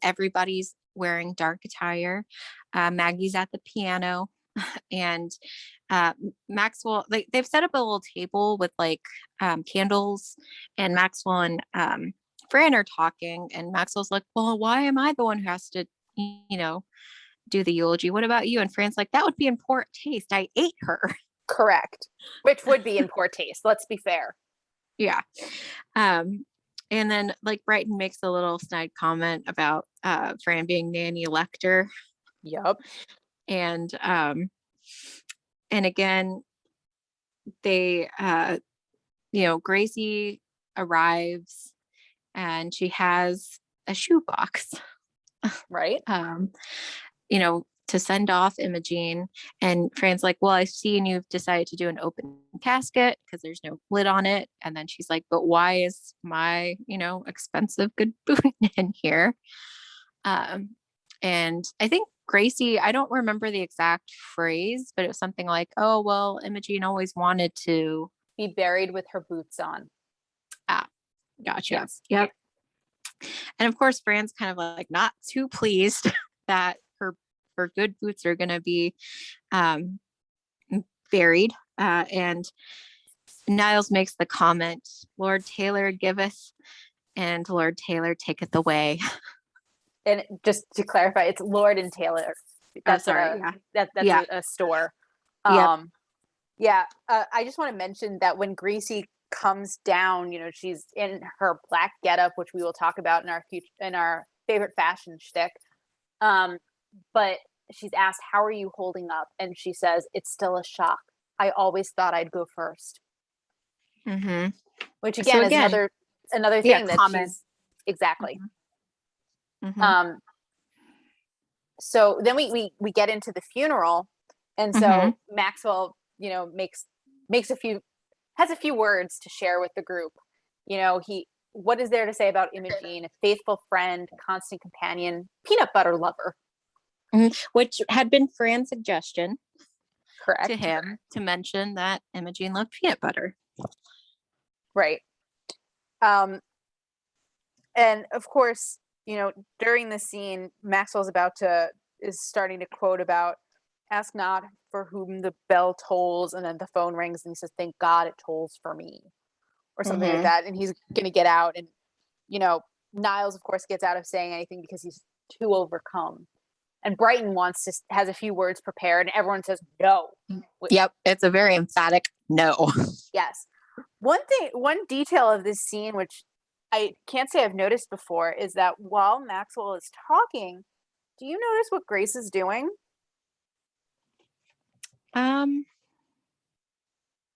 Everybody's wearing dark attire. Maggie's at the piano, and Maxwell, they've set up a little table with candles, and Maxwell and Fran are talking, and Maxwell's like, well, why am I the one who has to, do the eulogy? What about you? And Fran's like, that would be in poor taste. I ate her. Correct. Which would be in poor taste. Let's be fair. Yeah. And then Brighton makes a little snide comment about Fran being Nanny Lecter. Yep. And again, they Gracie arrives and she has a shoebox. Right. To send off Imogene, and Fran's like, well, I've seen you've decided to do an open casket because there's no lid on it. And then she's like, but why is my, expensive good food in here? And I think Gracie, I don't remember the exact phrase, but it was something like, oh, well, Imogene always wanted to be buried with her boots on. Ah, gotcha. Yes. Yep. And of course, Fran's kind of not too pleased that her good boots are going to be buried. And Niles makes the comment, Lord Taylor giveth and Lord Taylor taketh away. And just to clarify, it's Lord and Taylor. That's that's a store. I just want to mention that when Gracie comes down, she's in her black getup, which we will talk about in our favorite fashion shtick. But she's asked, how are you holding up? And she says, it's still a shock. I always thought I'd go first. Which again is another thing that she's exactly. So then we get into the funeral, and so Maxwell, has a few words to share with the group. What is there to say about Imogene? A faithful friend, constant companion, peanut butter lover. Which had been Fran's suggestion, correct, to him to mention that Imogene loved peanut butter. Right. And of course, during the scene, Maxwell's is starting to quote about, ask not for whom the bell tolls, and then the phone rings and he says, thank God it tolls for me, or something like that. And he's going to get out, and, Niles, of course, gets out of saying anything because he's too overcome. And Brighton has a few words prepared, and everyone says no. Yep, it's a very emphatic no. Yes. One detail of this scene, which I can't say I've noticed before, is that while Maxwell is talking, do you notice what Grace is doing?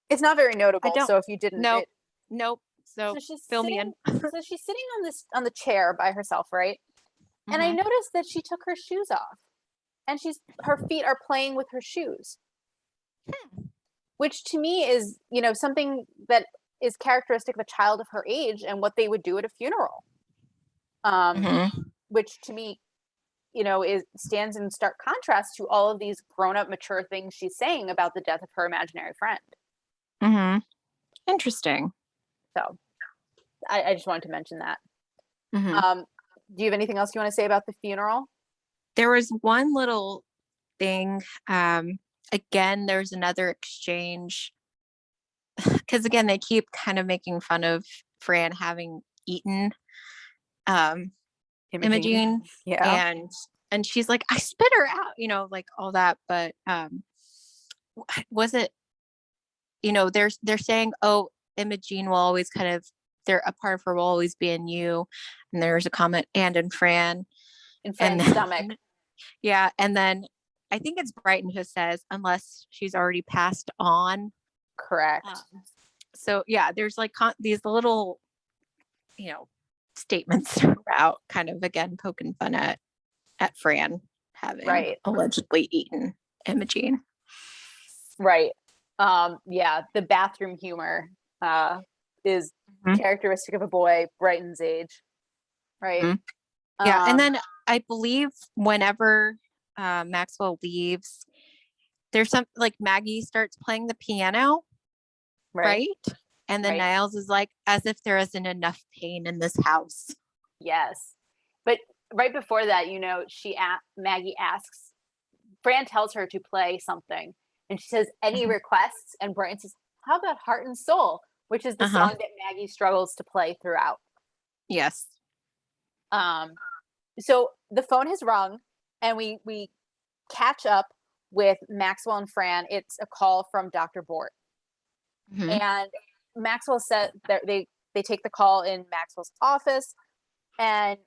It's not very notable. So if you didn't, nope. So fill me in. So she's sitting on the chair by herself, right? And I noticed that she took her shoes off, and her feet are playing with her shoes, which to me is, something that is characteristic of a child of her age and what they would do at a funeral. Which to me, stands in stark contrast to all of these grown-up, mature things she's saying about the death of her imaginary friend. Interesting. So I just wanted to mention that. Do you have anything else you want to say about the funeral? There was one little thing. Again, there's another exchange. Because again, they keep kind of making fun of Fran having eaten Imogene. Yeah. And she's like, I spit her out, like all that. But was it, they're saying, oh, Imogene will always a part of her will always be in you. And there's a comment, and in Fran. In Fran's stomach. Yeah. And then I think it's Brighton who says, unless she's already passed on. Correct. So yeah, there's like these little, statements throughout, kind of again poking fun at Fran having allegedly eaten Imogene. Right. Yeah, the bathroom humor is characteristic of a boy Brighton's age. Right. Yeah, and then I believe whenever Maxwell leaves, there's some like Maggie starts playing the piano, right? And then Niles is like, as if there isn't enough pain in this house. Yes, but right before that, Maggie asks, Fran tells her to play something, and she says, any requests? And Brighton says, how about Heart and Soul, which is the song that Maggie struggles to play throughout. Yes. So the phone has rung, and we catch up with Maxwell and Fran. It's a call from Dr. Bort. And Maxwell said that they take the call in Maxwell's office, and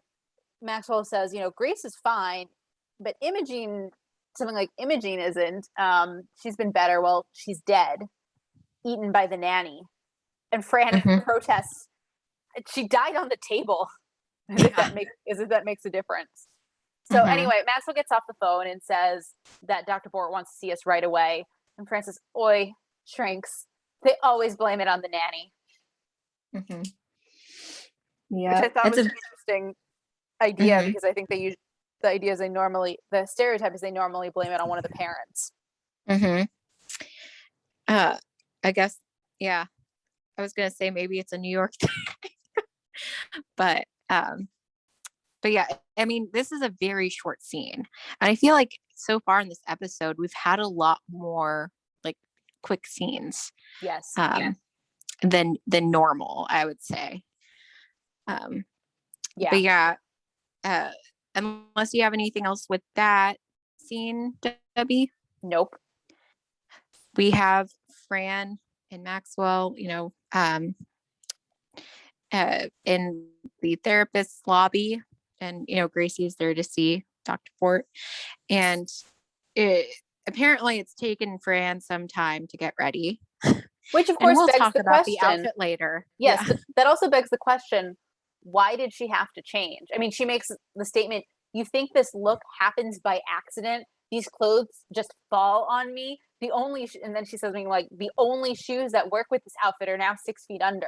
Maxwell says, Grace is fine, but Imogene isn't. She's been better. Well, she's dead, eaten by the nanny. And Fran protests, she died on the table. As if that makes a difference. So anyway, Maxwell gets off the phone and says that Dr. Bort wants to see us right away. And Fran says, oi, shrinks. They always blame it on the nanny. Yeah. Which I thought was an interesting idea, because I think they use the stereotype is they normally blame it on one of the parents. I guess, yeah. I was gonna say maybe it's a New York thing. But yeah, I mean, this is a very short scene. And I feel like so far in this episode, we've had a lot more like quick scenes. Yes. Than normal, I would say. Yeah. But yeah, unless you have anything else with that scene, Debbie? Nope. We have Fran and Maxwell, in the therapist's lobby, and Gracie is there to see Dr. Bort, and apparently it's taken Fran some time to get ready, which of course we'll begs talk the about question. The outfit later. Yes, but that also begs the question, why did she have to change? I mean, she makes the statement, you think this look happens by accident? These clothes just fall on me? And then she says something like, the only shoes that work with this outfit are now 6 feet under.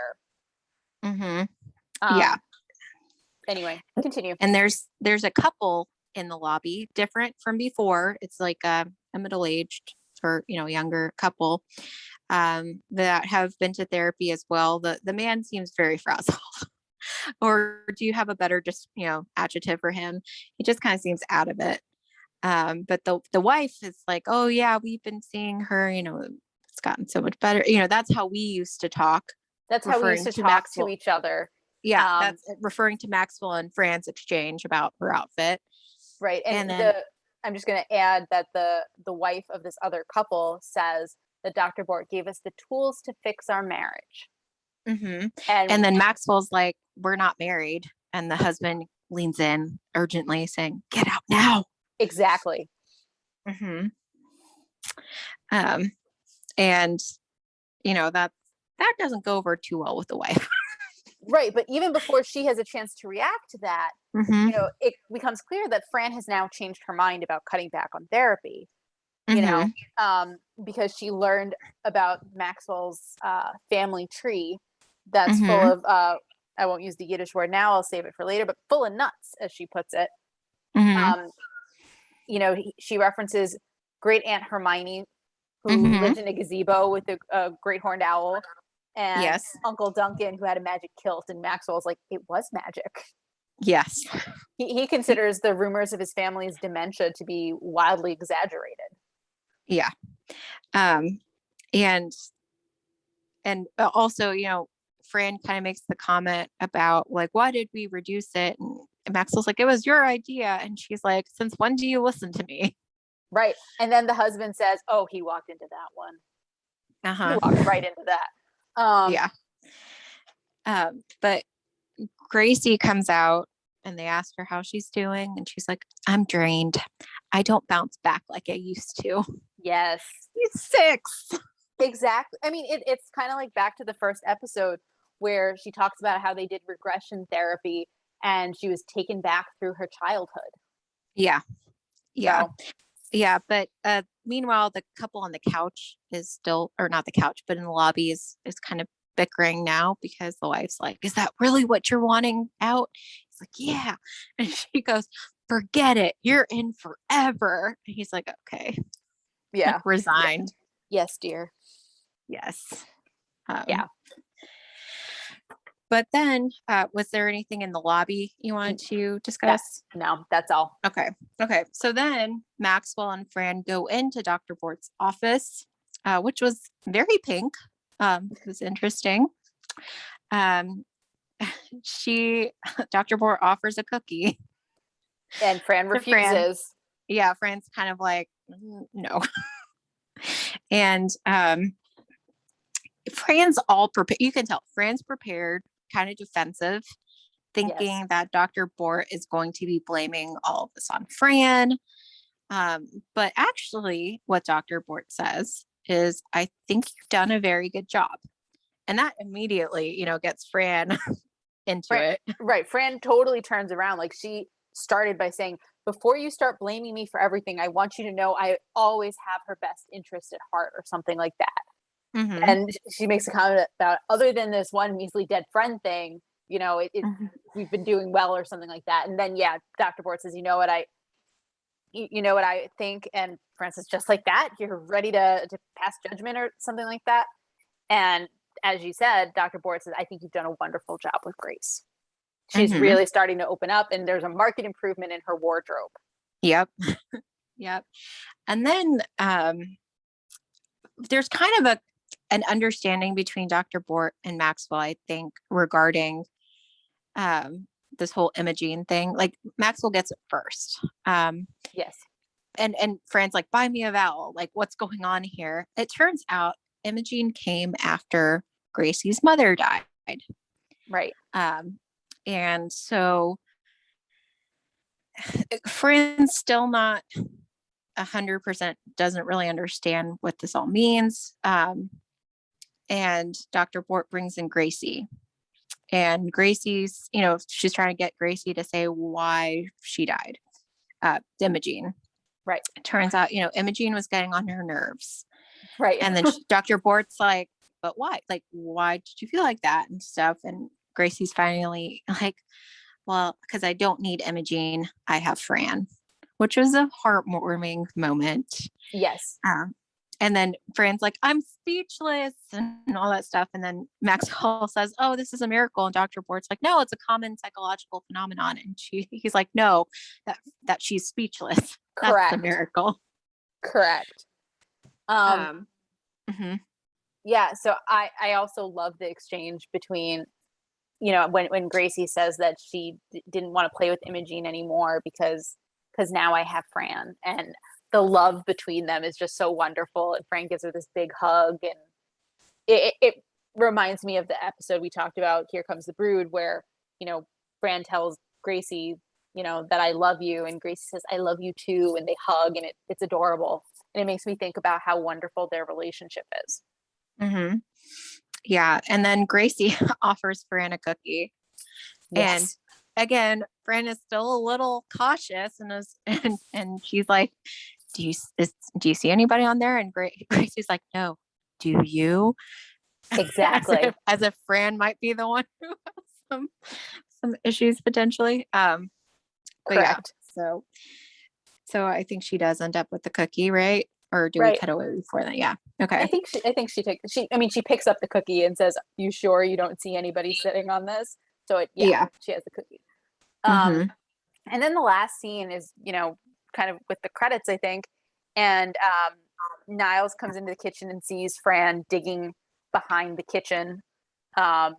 Yeah. Anyway, continue. And there's a couple in the lobby, different from before. It's like a middle-aged or younger couple that have been to therapy as well. The man seems very frazzled. Or do you have a better adjective for him? He just kind of seems out of it. But the wife is like, oh yeah, we've been seeing her, it's gotten so much better. That's how we used to talk. That's how we used to talk to each other. Yeah, that's referring to Maxwell and Fran's exchange about her outfit. Right. And then I'm just going to add that the wife of this other couple says that Dr. Bort gave us the tools to fix our marriage. And then Maxwell's like, we're not married. And the husband leans in urgently saying, get out now. Exactly. And that doesn't go over too well with the wife. Right, but even before she has a chance to react to that, Mm-hmm. it becomes clear that Fran has now changed her mind about cutting back on therapy. You Mm-hmm. know, because she learned about Maxwell's family tree that's full Mm-hmm. of I won't use the Yiddish word now, I'll save it for later, but full of nuts, as she puts it. Mm-hmm. Um, she references Great Aunt Hermione, who Mm-hmm. lived in a gazebo with a great horned owl, and Yes. Uncle Duncan, who had a magic kilt. And Maxwell's like, it was magic. Yes. He considers the rumors of his family's dementia to be wildly exaggerated. Yeah. Um, and also, Fran kind of makes the comment about like, why did we reduce it? And Maxwell's like, it was your idea. And she's like, since when do you listen to me? Right. And then the husband says, oh, he walked into that one. He Uh-huh. walked right into that. Yeah. But Gracie comes out and they ask her how she's doing. And she's like, I'm drained. I don't bounce back like I used to. Yes. He's 6. Exactly. I mean, it's kind of like back to the first episode where she talks about how they did regression therapy and she was taken back through her childhood. Yeah. Yeah. So. Yeah. But meanwhile, the couple on the couch is still, or not the couch, but in the lobby is kind of bickering now because the wife's like, is that really what you're wanting out? He's like, yeah. And she goes, forget it. You're in forever. And he's like, okay. Yeah. Resigned. Yes, dear. Yes. Yeah. But then, was there anything in the lobby you wanted to discuss? No, that's all. Okay. So then Maxwell and Fran go into Dr. Bort's office, which was very pink. It was interesting. Um, Dr. Bort offers a cookie. And Fran refuses. Yeah, Fran's kind of like, no. And Fran's all prepared. You can tell Fran's prepared, kind of defensive, thinking that Dr. Bort is going to be blaming all of this on Fran. But actually, what Dr. Bort says is, I think you've done a very good job. And that immediately, gets Fran into it. Right. Fran totally turns around. Like, she started by saying, before you start blaming me for everything, I want you to know I always have her best interest at heart, or something like that. Mm-hmm. And she makes a comment about, other than this one measly dead friend thing, we've been doing well, or something like that. And then, Dr. Bort says, you know what I think? And Francis, just like that, you're ready to pass judgment or something like that. And as you said, Dr. Bort says, I think you've done a wonderful job with Grace. She's really starting to open up, and there's a marked improvement in her wardrobe. Yep. Yep. And then there's kind of an understanding between Dr. Bort and Maxwell, I think, regarding this whole Imogene thing. Like, Maxwell gets it first. Yes. And Fran's like, buy me a vowel. Like, what's going on here? It turns out Imogene came after Gracie's mother died. Right. And so Fran's still not 100%, doesn't really understand what this all means. And Dr. Bort brings in Gracie. And Gracie's, she's trying to get Gracie to say why she died. Imogene. Right. It turns out, Imogene was getting on her nerves. Right. And then Dr. Bort's like, but why? Like, why did you feel like that and stuff? And Gracie's finally like, well, because I don't need Imogene. I have Fran, which was a heartwarming moment. Yes. And then Fran's like, I'm speechless and all that stuff. And then Maxwell says, oh, this is a miracle. And Dr. Bort's like, no, it's a common psychological phenomenon. And he's like, no, that she's speechless. Correct. That's the miracle. Correct. Mm-hmm. Yeah. So I also love the exchange between, when Gracie says that she didn't want to play with Imogene anymore because now I have Fran, and the love between them is just so wonderful. And Fran gives her this big hug, and it reminds me of the episode we talked about, Here Comes the Brood, where, Fran tells Gracie, that I love you, and Gracie says, I love you too. And they hug, and it's adorable. And it makes me think about how wonderful their relationship is. Mm-hmm. Yeah. And then Gracie offers Fran a cookie. And Yes. again, Fran is still a little cautious and she's like, do you see anybody on there? And Gracie's like, no, do you? Exactly. As if Fran might be the one who has some issues potentially. But yeah, Correct. so I think she does end up with the cookie, right? Or do we Right. cut away before that? Yeah. Okay. I think she picks up the cookie and says, "You sure you don't see anybody sitting on this?" So Yeah. she has the cookie. Mm-hmm. And then the last scene is, kind of with the credits, I think. And Niles comes into the kitchen and sees Fran digging behind the kitchen, um,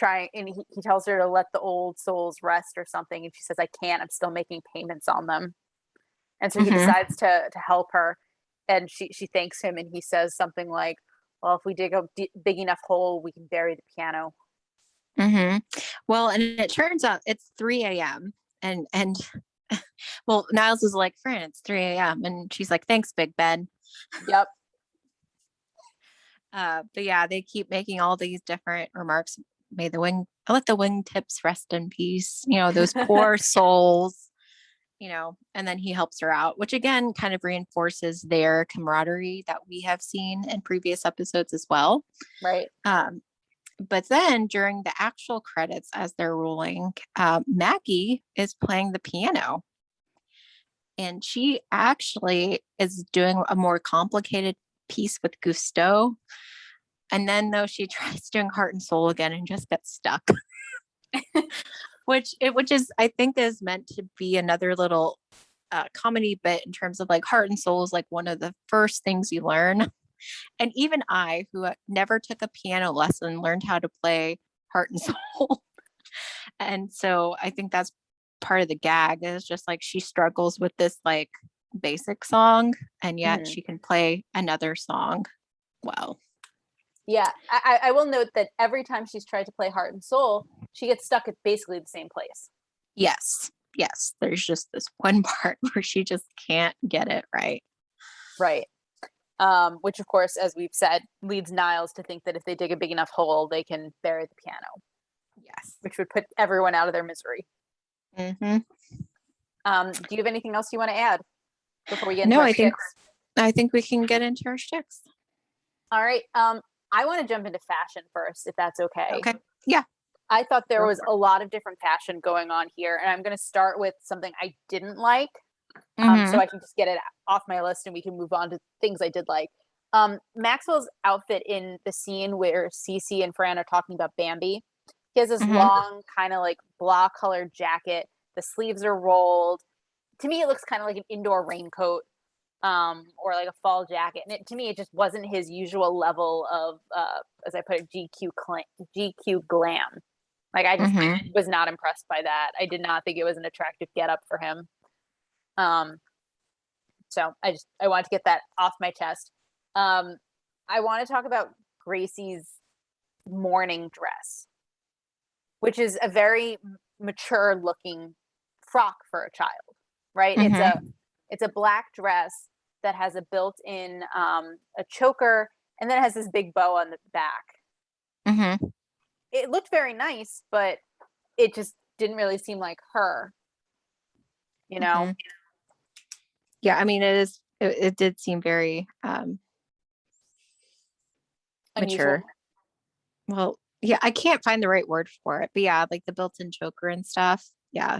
and he tells her to let the old souls rest or something. And she says, "I can't. I'm still making payments on them." And so he Mm-hmm. decides to help her. And she thanks him, and he says something like, "Well, if we dig a big enough hole, we can bury the piano." Mm-hmm. Well, and it turns out it's 3 a.m. and well, Niles is like, Fran, it's 3 a.m. And she's like, thanks, Big Ben. Yep. But yeah, they keep making all these different remarks. I let the wingtips rest in peace. Those poor souls, and then he helps her out, which again kind of reinforces their camaraderie that we have seen in previous episodes as well. Right. But then during the actual credits, as they're rolling, Maggie is playing the piano. And she actually is doing a more complicated piece with gusto. And then though she tries doing Heart and Soul again and just gets stuck. which is I think is meant to be another little comedy bit in terms of like Heart and Soul is like one of the first things you learn. And even I, who never took a piano lesson, learned how to play Heart and Soul. And so I think that's part of the gag is just like she struggles with this like basic song and yet she can play another song well. Yeah, I will note that every time she's tried to play Heart and Soul, she gets stuck at basically the same place. Yes. There's just this one part where she just can't get it right. Right. Which, of course, as we've said, leads Niles to think that if they dig a big enough hole, they can bury the piano. Yes. Which would put everyone out of their misery. Mm-hmm. Do you have anything else you want to add before we get into No, our I think we can get into our sticks. All right. I want to jump into fashion first, if that's okay. Okay. Yeah. I thought there was a lot of different fashion going on here, and I'm going to start with something I didn't like, so I can just get it off my list, and we can move on to things I did like. Maxwell's outfit in the scene where Cece and Fran are talking about Bambi, he has this long kind of like blah colored jacket. The sleeves are rolled. To me, it looks kind of like an indoor raincoat, or like a fall jacket. And to me, it just wasn't his usual level of, as I put it, GQ glam. Like I just was not impressed by that. I did not think it was an attractive getup for him. So I wanted to get that off my chest. I want to talk about Gracie's morning dress, which is a very mature looking frock for a child, right? It's a black dress that has a built-in a choker, and then it has this big bow on the back. It looked very nice, but it just didn't really seem like her, Yeah, I mean, it did seem very mature. Well, yeah, I can't find the right word for it, but yeah, like the built-in choker and stuff. Yeah.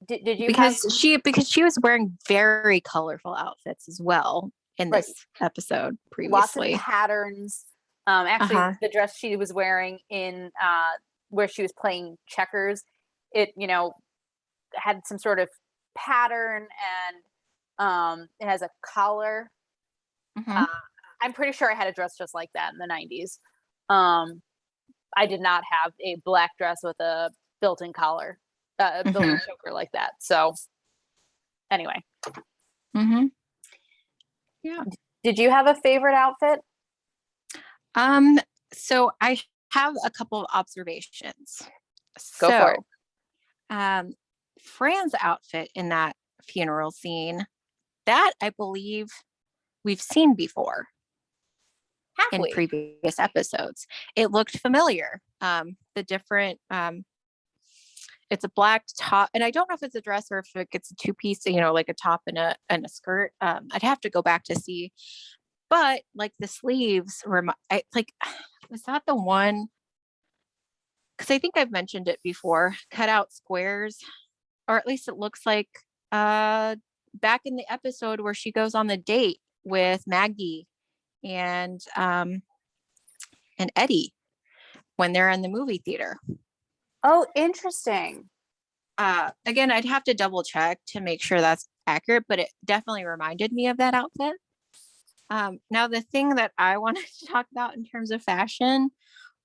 Did you because she was wearing very colorful outfits as well in this episode previously. Lots of patterns. Actually, the dress she was wearing in where she was playing checkers, it had some sort of pattern, and it has a collar. I'm pretty sure I had a dress just like that in the 90s. I did not have a black dress with a built-in collar, built-in choker like that. So anyway. Yeah. Did you have a favorite outfit? So I have a couple of observations. Go for it. Fran's outfit in that funeral scene, that I believe we've seen before Have in we? previous episodes. It looked familiar. The different, it's a black top, and I don't know if it's a dress or if it gets a two-piece, like a top and a skirt. I'd have to go back to see, but like the sleeves were was that the one? Because I think I've mentioned it before, cut out squares, or at least it looks like back in the episode where she goes on the date with Maggie and Eddie when they're in the movie theater. Oh, interesting. Again, I'd have to double check to make sure that's accurate, but it definitely reminded me of that outfit. Now, the thing that I wanted to talk about in terms of fashion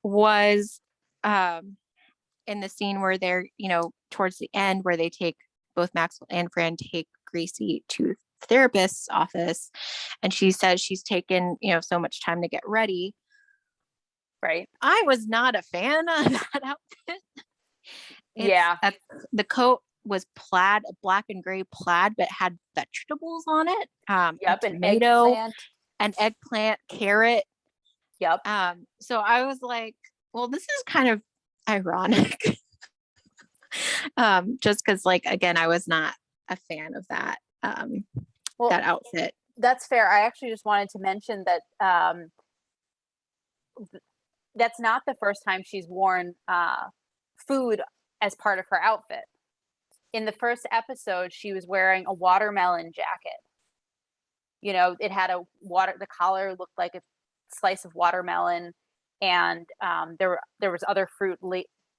was in the scene where they're, towards the end where they take both Maxwell and Fran take Gracie to the therapist's office, and she says she's taken, so much time to get ready. Right. I was not a fan of that outfit. The coat was plaid, a black and gray plaid, but had vegetables on it. Yep, a tomato, an eggplant, carrot. Yep. So I was like, well, this is kind of ironic. Just because, like, again, I was not a fan of that that outfit. That's fair. I actually just wanted to mention that that's not the first time she's worn food as part of her outfit. In the first episode, she was wearing a watermelon jacket. It had the collar looked like a slice of watermelon, and there was other fruit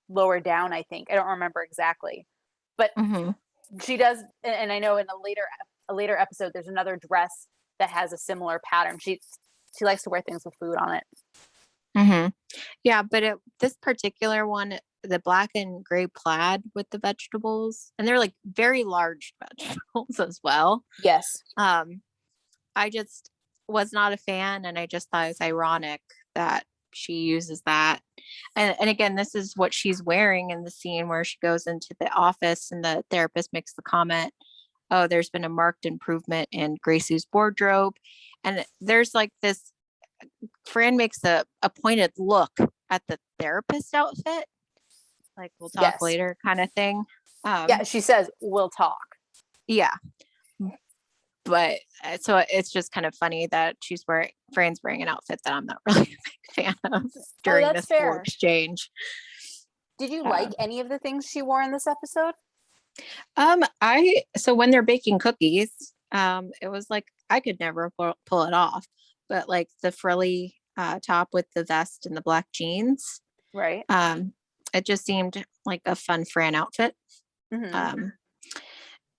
lower down, I think. I don't remember exactly. But she does, and I know in a later episode, there's another dress that has a similar pattern. She likes to wear things with food on it. Yeah, but this particular one, the black and gray plaid with the vegetables, and they're like very large vegetables as well. Yes. I just was not a fan, and I just thought it was ironic that she uses that. And again, this is what she's wearing in the scene where she goes into the office and the therapist makes the comment, oh, there's been a marked improvement in Gracie's wardrobe. And there's like this, Fran makes a pointed look at the therapist outfit, like we'll talk later kind of thing. She says, we'll talk. Yeah. But so it's just kind of funny that Fran's wearing an outfit that I'm not really a big fan of during this whole exchange. Did you like any of the things she wore in this episode? So when they're baking cookies, it was like I could never pull it off, but like the frilly top with the vest and the black jeans, right? It just seemed like a fun Fran outfit.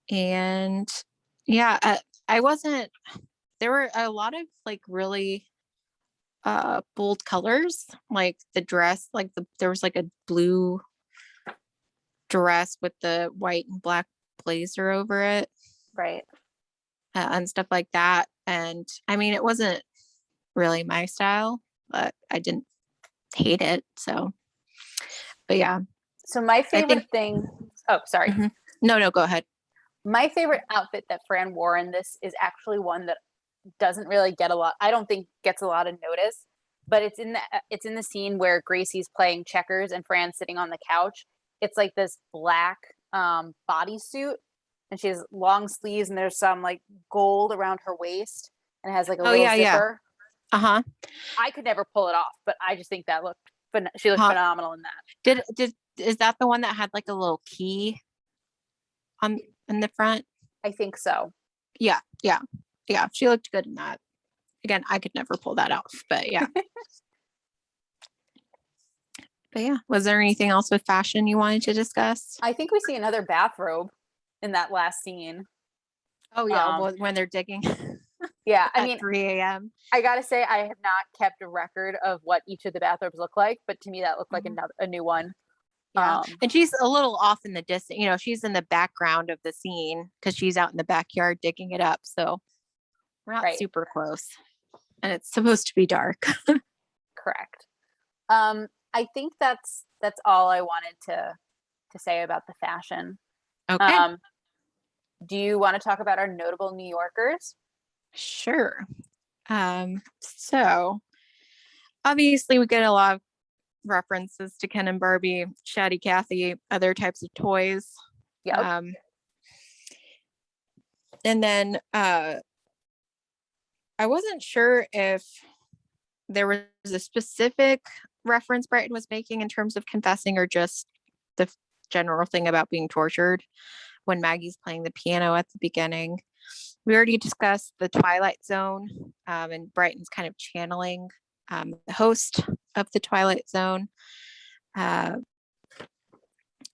And yeah, I wasn't. There were a lot of like really bold colors, like the dress, like there was like a blue dress with the white and black blazer over it, right? And stuff like that. And I mean, it wasn't really my style, but I didn't hate it. So, but yeah. So my favorite thing. Oh, sorry. No, go ahead. My favorite outfit that Fran wore in this is actually one that doesn't really get I don't think gets a lot of notice, but it's in the scene where Gracie's playing checkers and Fran's sitting on the couch. It's like this black bodysuit, and she has long sleeves, and there's some like gold around her waist, and it has like a little zipper. Yeah. I could never pull it off, but I just think that she looked phenomenal in that. Is that the one that had like a little key in the front? I think so. Yeah. She looked good in that. Again, I could never pull that off, but yeah. But yeah, was there anything else with fashion you wanted to discuss? I think we see another bathrobe in that last scene. Oh yeah, when they're digging. Yeah, I mean, 3 a.m. I gotta say, I have not kept a record of what each of the bathrobes look like, but to me, that looked like a new one. Yeah, and she's a little off in the distance. She's in the background of the scene because she's out in the backyard digging it up. So we're not super close, and it's supposed to be dark. Correct. I think that's all I wanted to say about the fashion. Okay. Do you want to talk about our notable New Yorkers? Sure. So obviously we get a lot of references to Ken and Barbie, Chatty Cathy, other types of toys. Yep. And then I wasn't sure if there was a specific reference Brighton was making in terms of confessing or just the general thing about being tortured when Maggie's playing the piano at the beginning. We already discussed the Twilight Zone, and Brighton's kind of channeling the host of the Twilight Zone.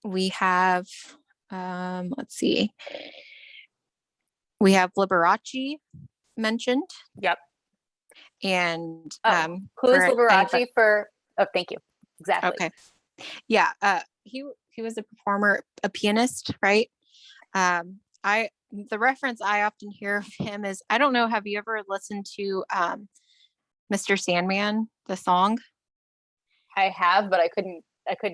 We have, let's see, we have Liberace mentioned. Yep. And who is Liberace for? Oh, thank you. Exactly. Okay. Yeah. He was a performer, a pianist, right? The reference I often hear of him is, I don't know, have you ever listened to Mr. Sandman, the song? I have, but I couldn't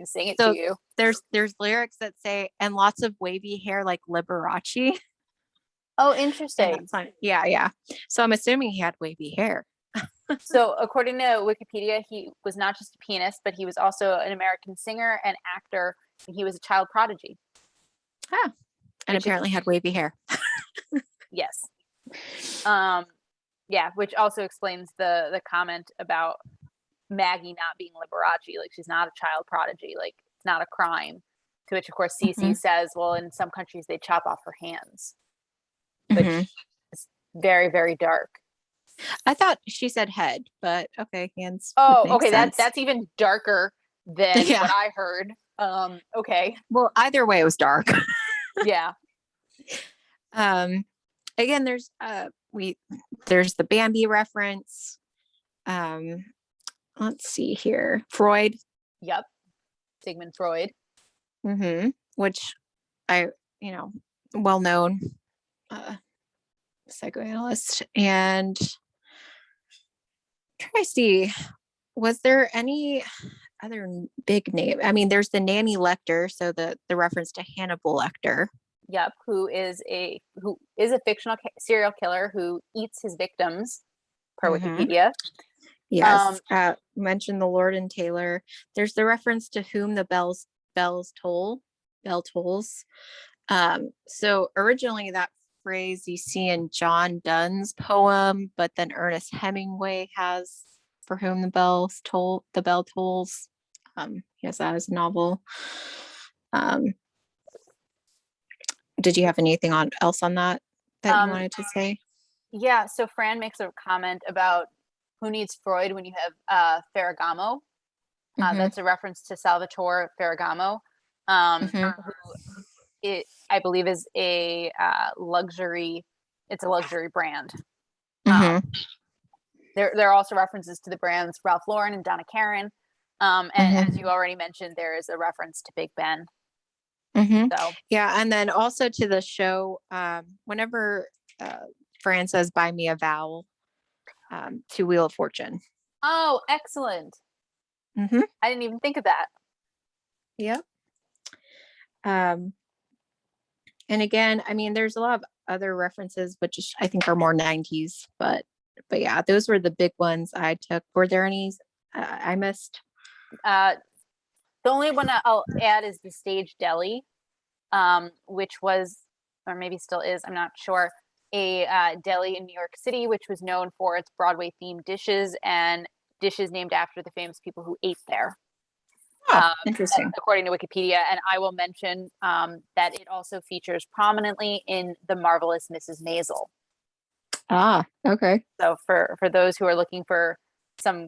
sing it to you. There's lyrics that say, and lots of wavy hair like Liberace. Oh, interesting. Yeah. So I'm assuming he had wavy hair. So according to Wikipedia, he was not just a pianist, but he was also an American singer and actor, and he was a child prodigy. Ah, and apparently had wavy hair. Yes. Yeah, which also explains the comment about Maggie not being Liberace. Like, she's not a child prodigy. Like, it's not a crime. To which, of course, Cece says, well, in some countries, they chop off her hands. Which is very, very dark. I thought she said head, but okay, hands. Oh, okay. That's even darker than what I heard. Okay. Well, either way, it was dark. Yeah. Again, there's the Bambi reference. Let's see here. Freud. Yep. Sigmund Freud. Which well known psychoanalyst. And try to see, was there any other big name? I mean, there's the Nanny Lecter, so the reference to Hannibal Lecter. Yep, who is a fictional serial killer who eats his victims, per Wikipedia. Yes. Mentioned the Lord and Taylor. There's the reference to whom the bell tolls. So originally that phrase you see in John Donne's poem, but then Ernest Hemingway has for whom the bell tolls. He has that as a novel. Did you have anything else on that you wanted to say? Yeah, so Fran makes a comment about who needs Freud when you have Ferragamo. That's a reference to Salvatore Ferragamo, who I believe is a luxury. It's a luxury brand. There are also references to the brands Ralph Lauren and Donna Karan. And as you already mentioned, there is a reference to Big Ben. So. Yeah, and then also to the show, whenever Fran says "Buy me a vowel," to Wheel of Fortune. Oh, excellent! I didn't even think of that. Yep. And again, I mean, there's a lot of other references, which I think are more 90s, but yeah, those were the big ones I took. Were there any I missed? The only one I'll add is the stage Deli, which was, or maybe still is, I'm not sure, a deli in New York City, which was known for its Broadway themed dishes and dishes named after the famous people who ate there. Oh, interesting. According to Wikipedia. And I will mention that it also features prominently in The Marvelous Mrs. Maisel. Ah, okay. So for those who are looking for some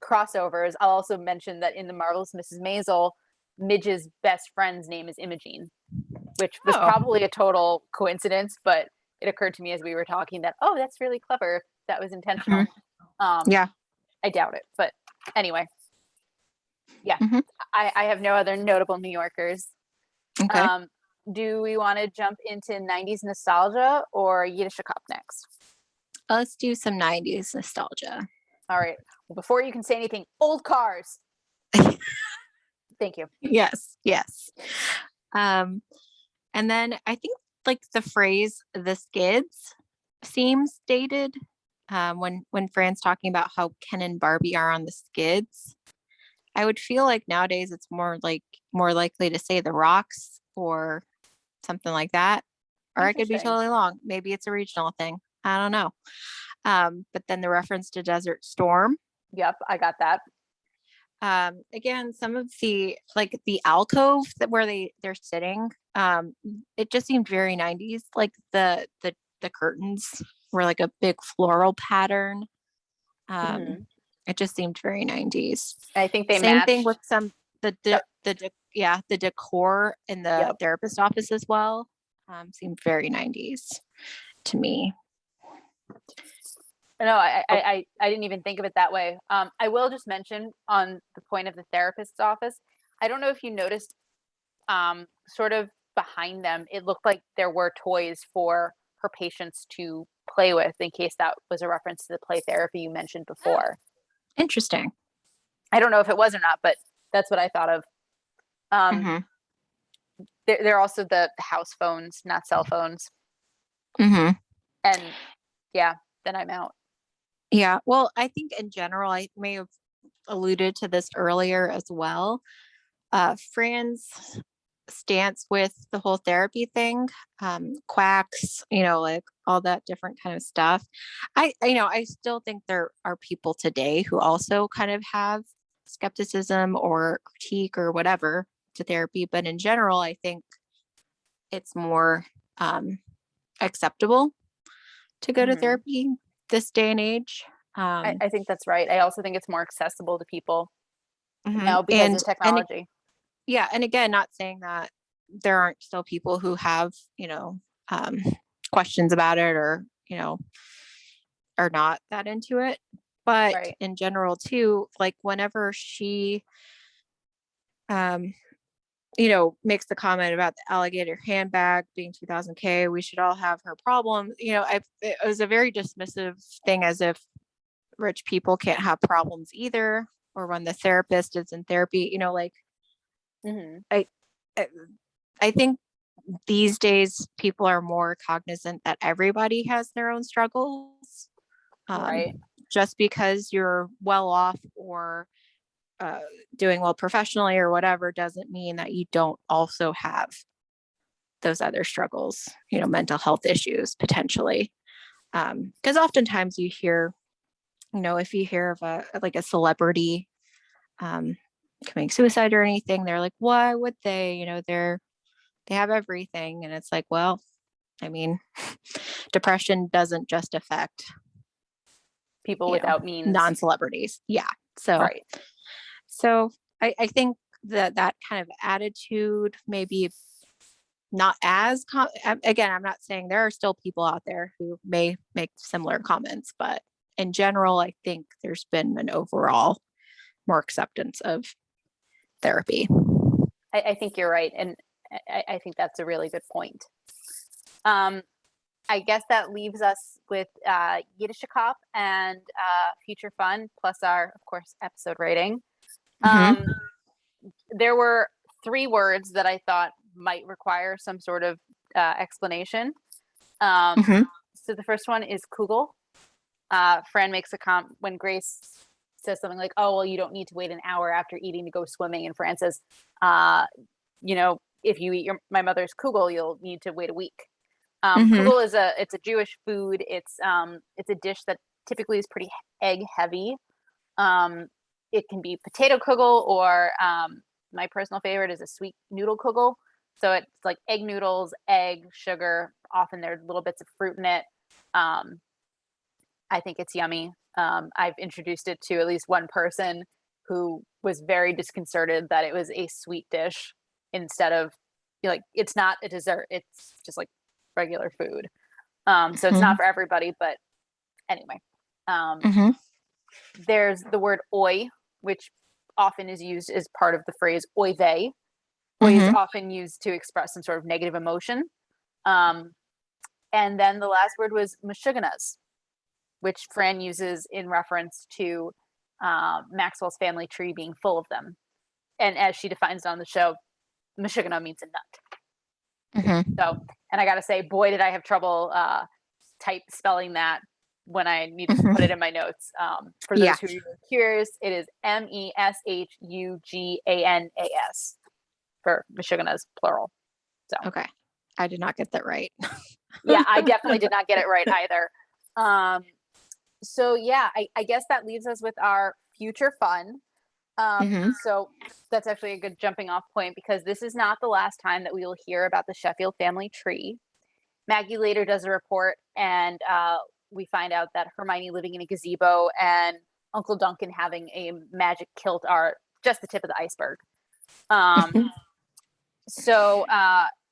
crossovers, I'll also mention that in The Marvelous Mrs. Maisel, Midge's best friend's name is Imogene, which was probably a total coincidence, but it occurred to me as we were talking that, oh, that's really clever if that was intentional. Yeah. I doubt it, but anyway. Yeah, I have no other notable New Yorkers. Okay. Do we want to jump into 90s nostalgia or Yiddish Cup next? Let's do some 90s nostalgia. All right. Well, before you can say anything, old cars. Thank you. Yes. And then I think like the phrase "the skids" seems dated when Fran's talking about how Ken and Barbie are on the skids. I would feel like nowadays it's more likely to say the rocks or something like that. Or I could be Interesting. totally wrong. Maybe it's a regional thing. I don't know. But then the reference to Desert Storm. Yep, I got that. Again, some of the the alcove where they're sitting, it just seemed very 90s. Like the curtains were like a big floral pattern. Mhm. It just seemed very 90s. I think they Same thing matched. with some the decor in the Yep. therapist office as well. Seemed very 90s to me. No, Oh, I didn't even think of it that way. I will just mention on the point of the therapist's office, I don't know if you noticed, sort of behind them, it looked like there were toys for her patients to play with, in case that was a reference to the play therapy you mentioned before. interesting. I don't know if it was or not, but that's what I thought of. Mm-hmm. They're also the house phones, not cell phones. Mm-hmm. And yeah, then I'm out. Yeah. Well, I think in general, I may have alluded to this earlier as well. Fran's stance with the whole therapy thing, quacks, like all that different kind of stuff. I still think there are people today who also kind of have skepticism or critique or whatever to therapy, but in general, I think it's more acceptable to go to Mhm. therapy this day and age. I think that's right. I also think it's more accessible to people Mhm. now because of And technology. yeah, and again, not saying that there aren't still people who have, um, questions about it or, are not that into it. But Right. in general, too, like whenever she, um, makes the comment about the alligator handbag being 2000K, we should all have her problem. It was a very dismissive thing, as if rich people can't have problems either, or when the therapist is in therapy, Mhm. I, I I think these days people are more cognizant that everybody has their own struggles. Um, Right. just because you're well off or uh, doing well professionally or whatever doesn't mean that you don't also have those other struggles, mental health issues potentially. Because oftentimes you hear, if you hear of a celebrity committing suicide or anything, they're like, why would they? They have everything, and it's like, well, I mean, depression doesn't just affect, People without means. non-celebrities. Yeah. So, Right. so I think that kind of attitude, maybe not as, again, I'm not saying there are still people out there who may make similar comments, but in general, I think there's been an overall more acceptance of therapy. I think you're right. And I think that's a really good point. Um, I guess that leaves us with Yiddish Cop and Future Fun, plus our, of course, episode rating. Mm-hmm. There were 3 words that I thought might require some sort of explanation. Mm-hmm. So the first one is Kugel. Fran makes a comment when Grace says something like, "Oh, well, you don't need to wait an hour after eating to go swimming," and Fran says, "If you eat my mother's Kugel, you'll need to wait a week." Mm-hmm. Kugel it's a Jewish food. It's a dish that typically is pretty egg heavy. It can be potato Kugel or my personal favorite is a sweet noodle Kugel. So it's like egg noodles, egg, sugar. Often there's little bits of fruit in it. Um, I think it's yummy. I've introduced it to at least one person who was very disconcerted that it was a sweet dish instead of it's not a dessert. It's just like regular food. So it's Mm-hmm. not for everybody, but anyway. Um, Mm-hmm. there's the word oi, which often is used as part of the phrase oy vey. Oi is Mm-hmm. often used to express some sort of negative emotion. Um, and then the last word was meshuganas, which Fran uses in reference to Maxwell's family tree being full of them. And as she defines it on the show, Michigana means a nut. Mm-hmm. So, and I got to say, boy, did I have trouble type spelling that when I needed to put it in my notes. For those who are curious, it is Meshuganas for Meshuganas, plural. So okay. I did not get that right. Yeah, I definitely did not get it right either. So yeah, I guess that leaves us with our future fun. So that's actually a good jumping off point, because this is not the last time that we will hear about the Sheffield family tree. Maggie later does a report, and we find out that Hermione living in a gazebo and Uncle Duncan having a magic kilt are just the tip of the iceberg. So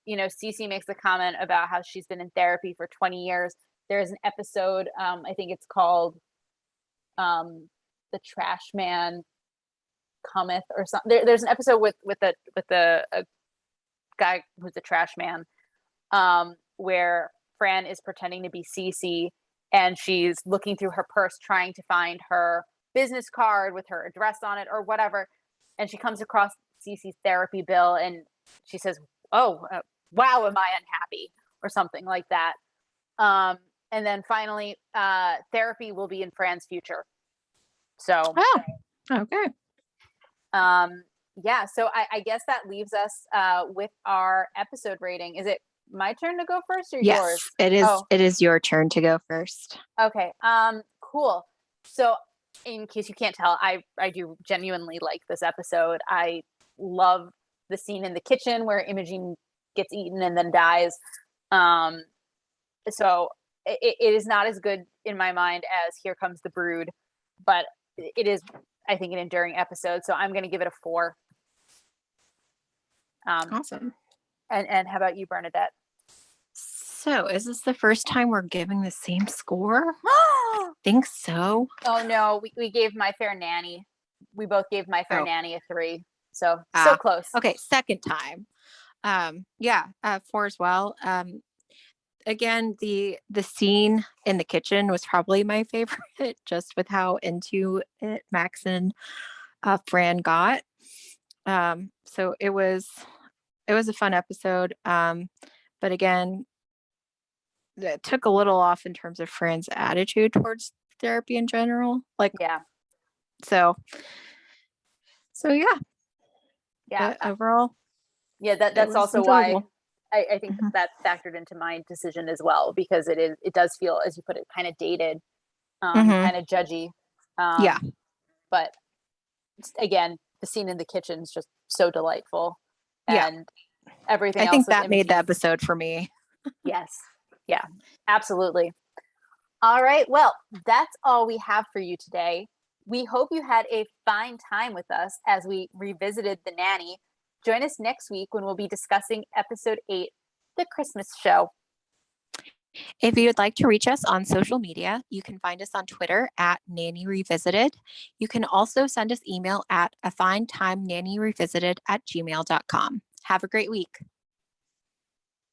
Cece makes the comment about how she's been in therapy for 20 years. There's an episode, I think it's called The Trash Man Cometh or something. There's an episode with a guy who's the trash man, where Fran is pretending to be Cece, and she's looking through her purse trying to find her business card with her address on it or whatever, and she comes across Cece's therapy bill, and she says, wow, am I unhappy, or something like that. And then finally, therapy will be in Fran's future. So, okay. Yeah, so I guess that leaves us with our episode rating. Is it my turn to go first, or yours? It is. It is your turn to go first. Okay. Cool. So, in case you can't tell, I do genuinely like this episode. I love the scene in the kitchen where Imogen gets eaten and then dies. So it is not as good in my mind as Here Comes the Brood, but it is, I think, an enduring episode. So I'm going to give it a 4. Awesome. And how about you, Bernadette? So is this the first time we're giving the same score? I think so. Oh no, we gave My Fair Nanny. We both gave My Fair Nanny a 3. So close. Okay, second time. 4 as well. Again, the scene in the kitchen was probably my favorite, just with how into it Max and Fran got. So it was a fun episode. But again, it took a little off in terms of Fran's attitude towards therapy in general. So yeah. But overall. Yeah, that's also why I think that factored into my decision as well, because it does feel, as you put it, kind of dated, kind of judgy. But again, the scene in the kitchen is just so delightful. And everything else. I think that made the episode for me. Yes. Yeah, absolutely. All right. Well, that's all we have for you today. We hope you had a fine time with us as we revisited The Nanny. Join us next week when we'll be discussing episode 8, The Christmas Show. If you'd like to reach us on social media, you can find us on Twitter at Nanny Revisited. You can also send us email at afinetimenannyrevisited@gmail.com. Have a great week.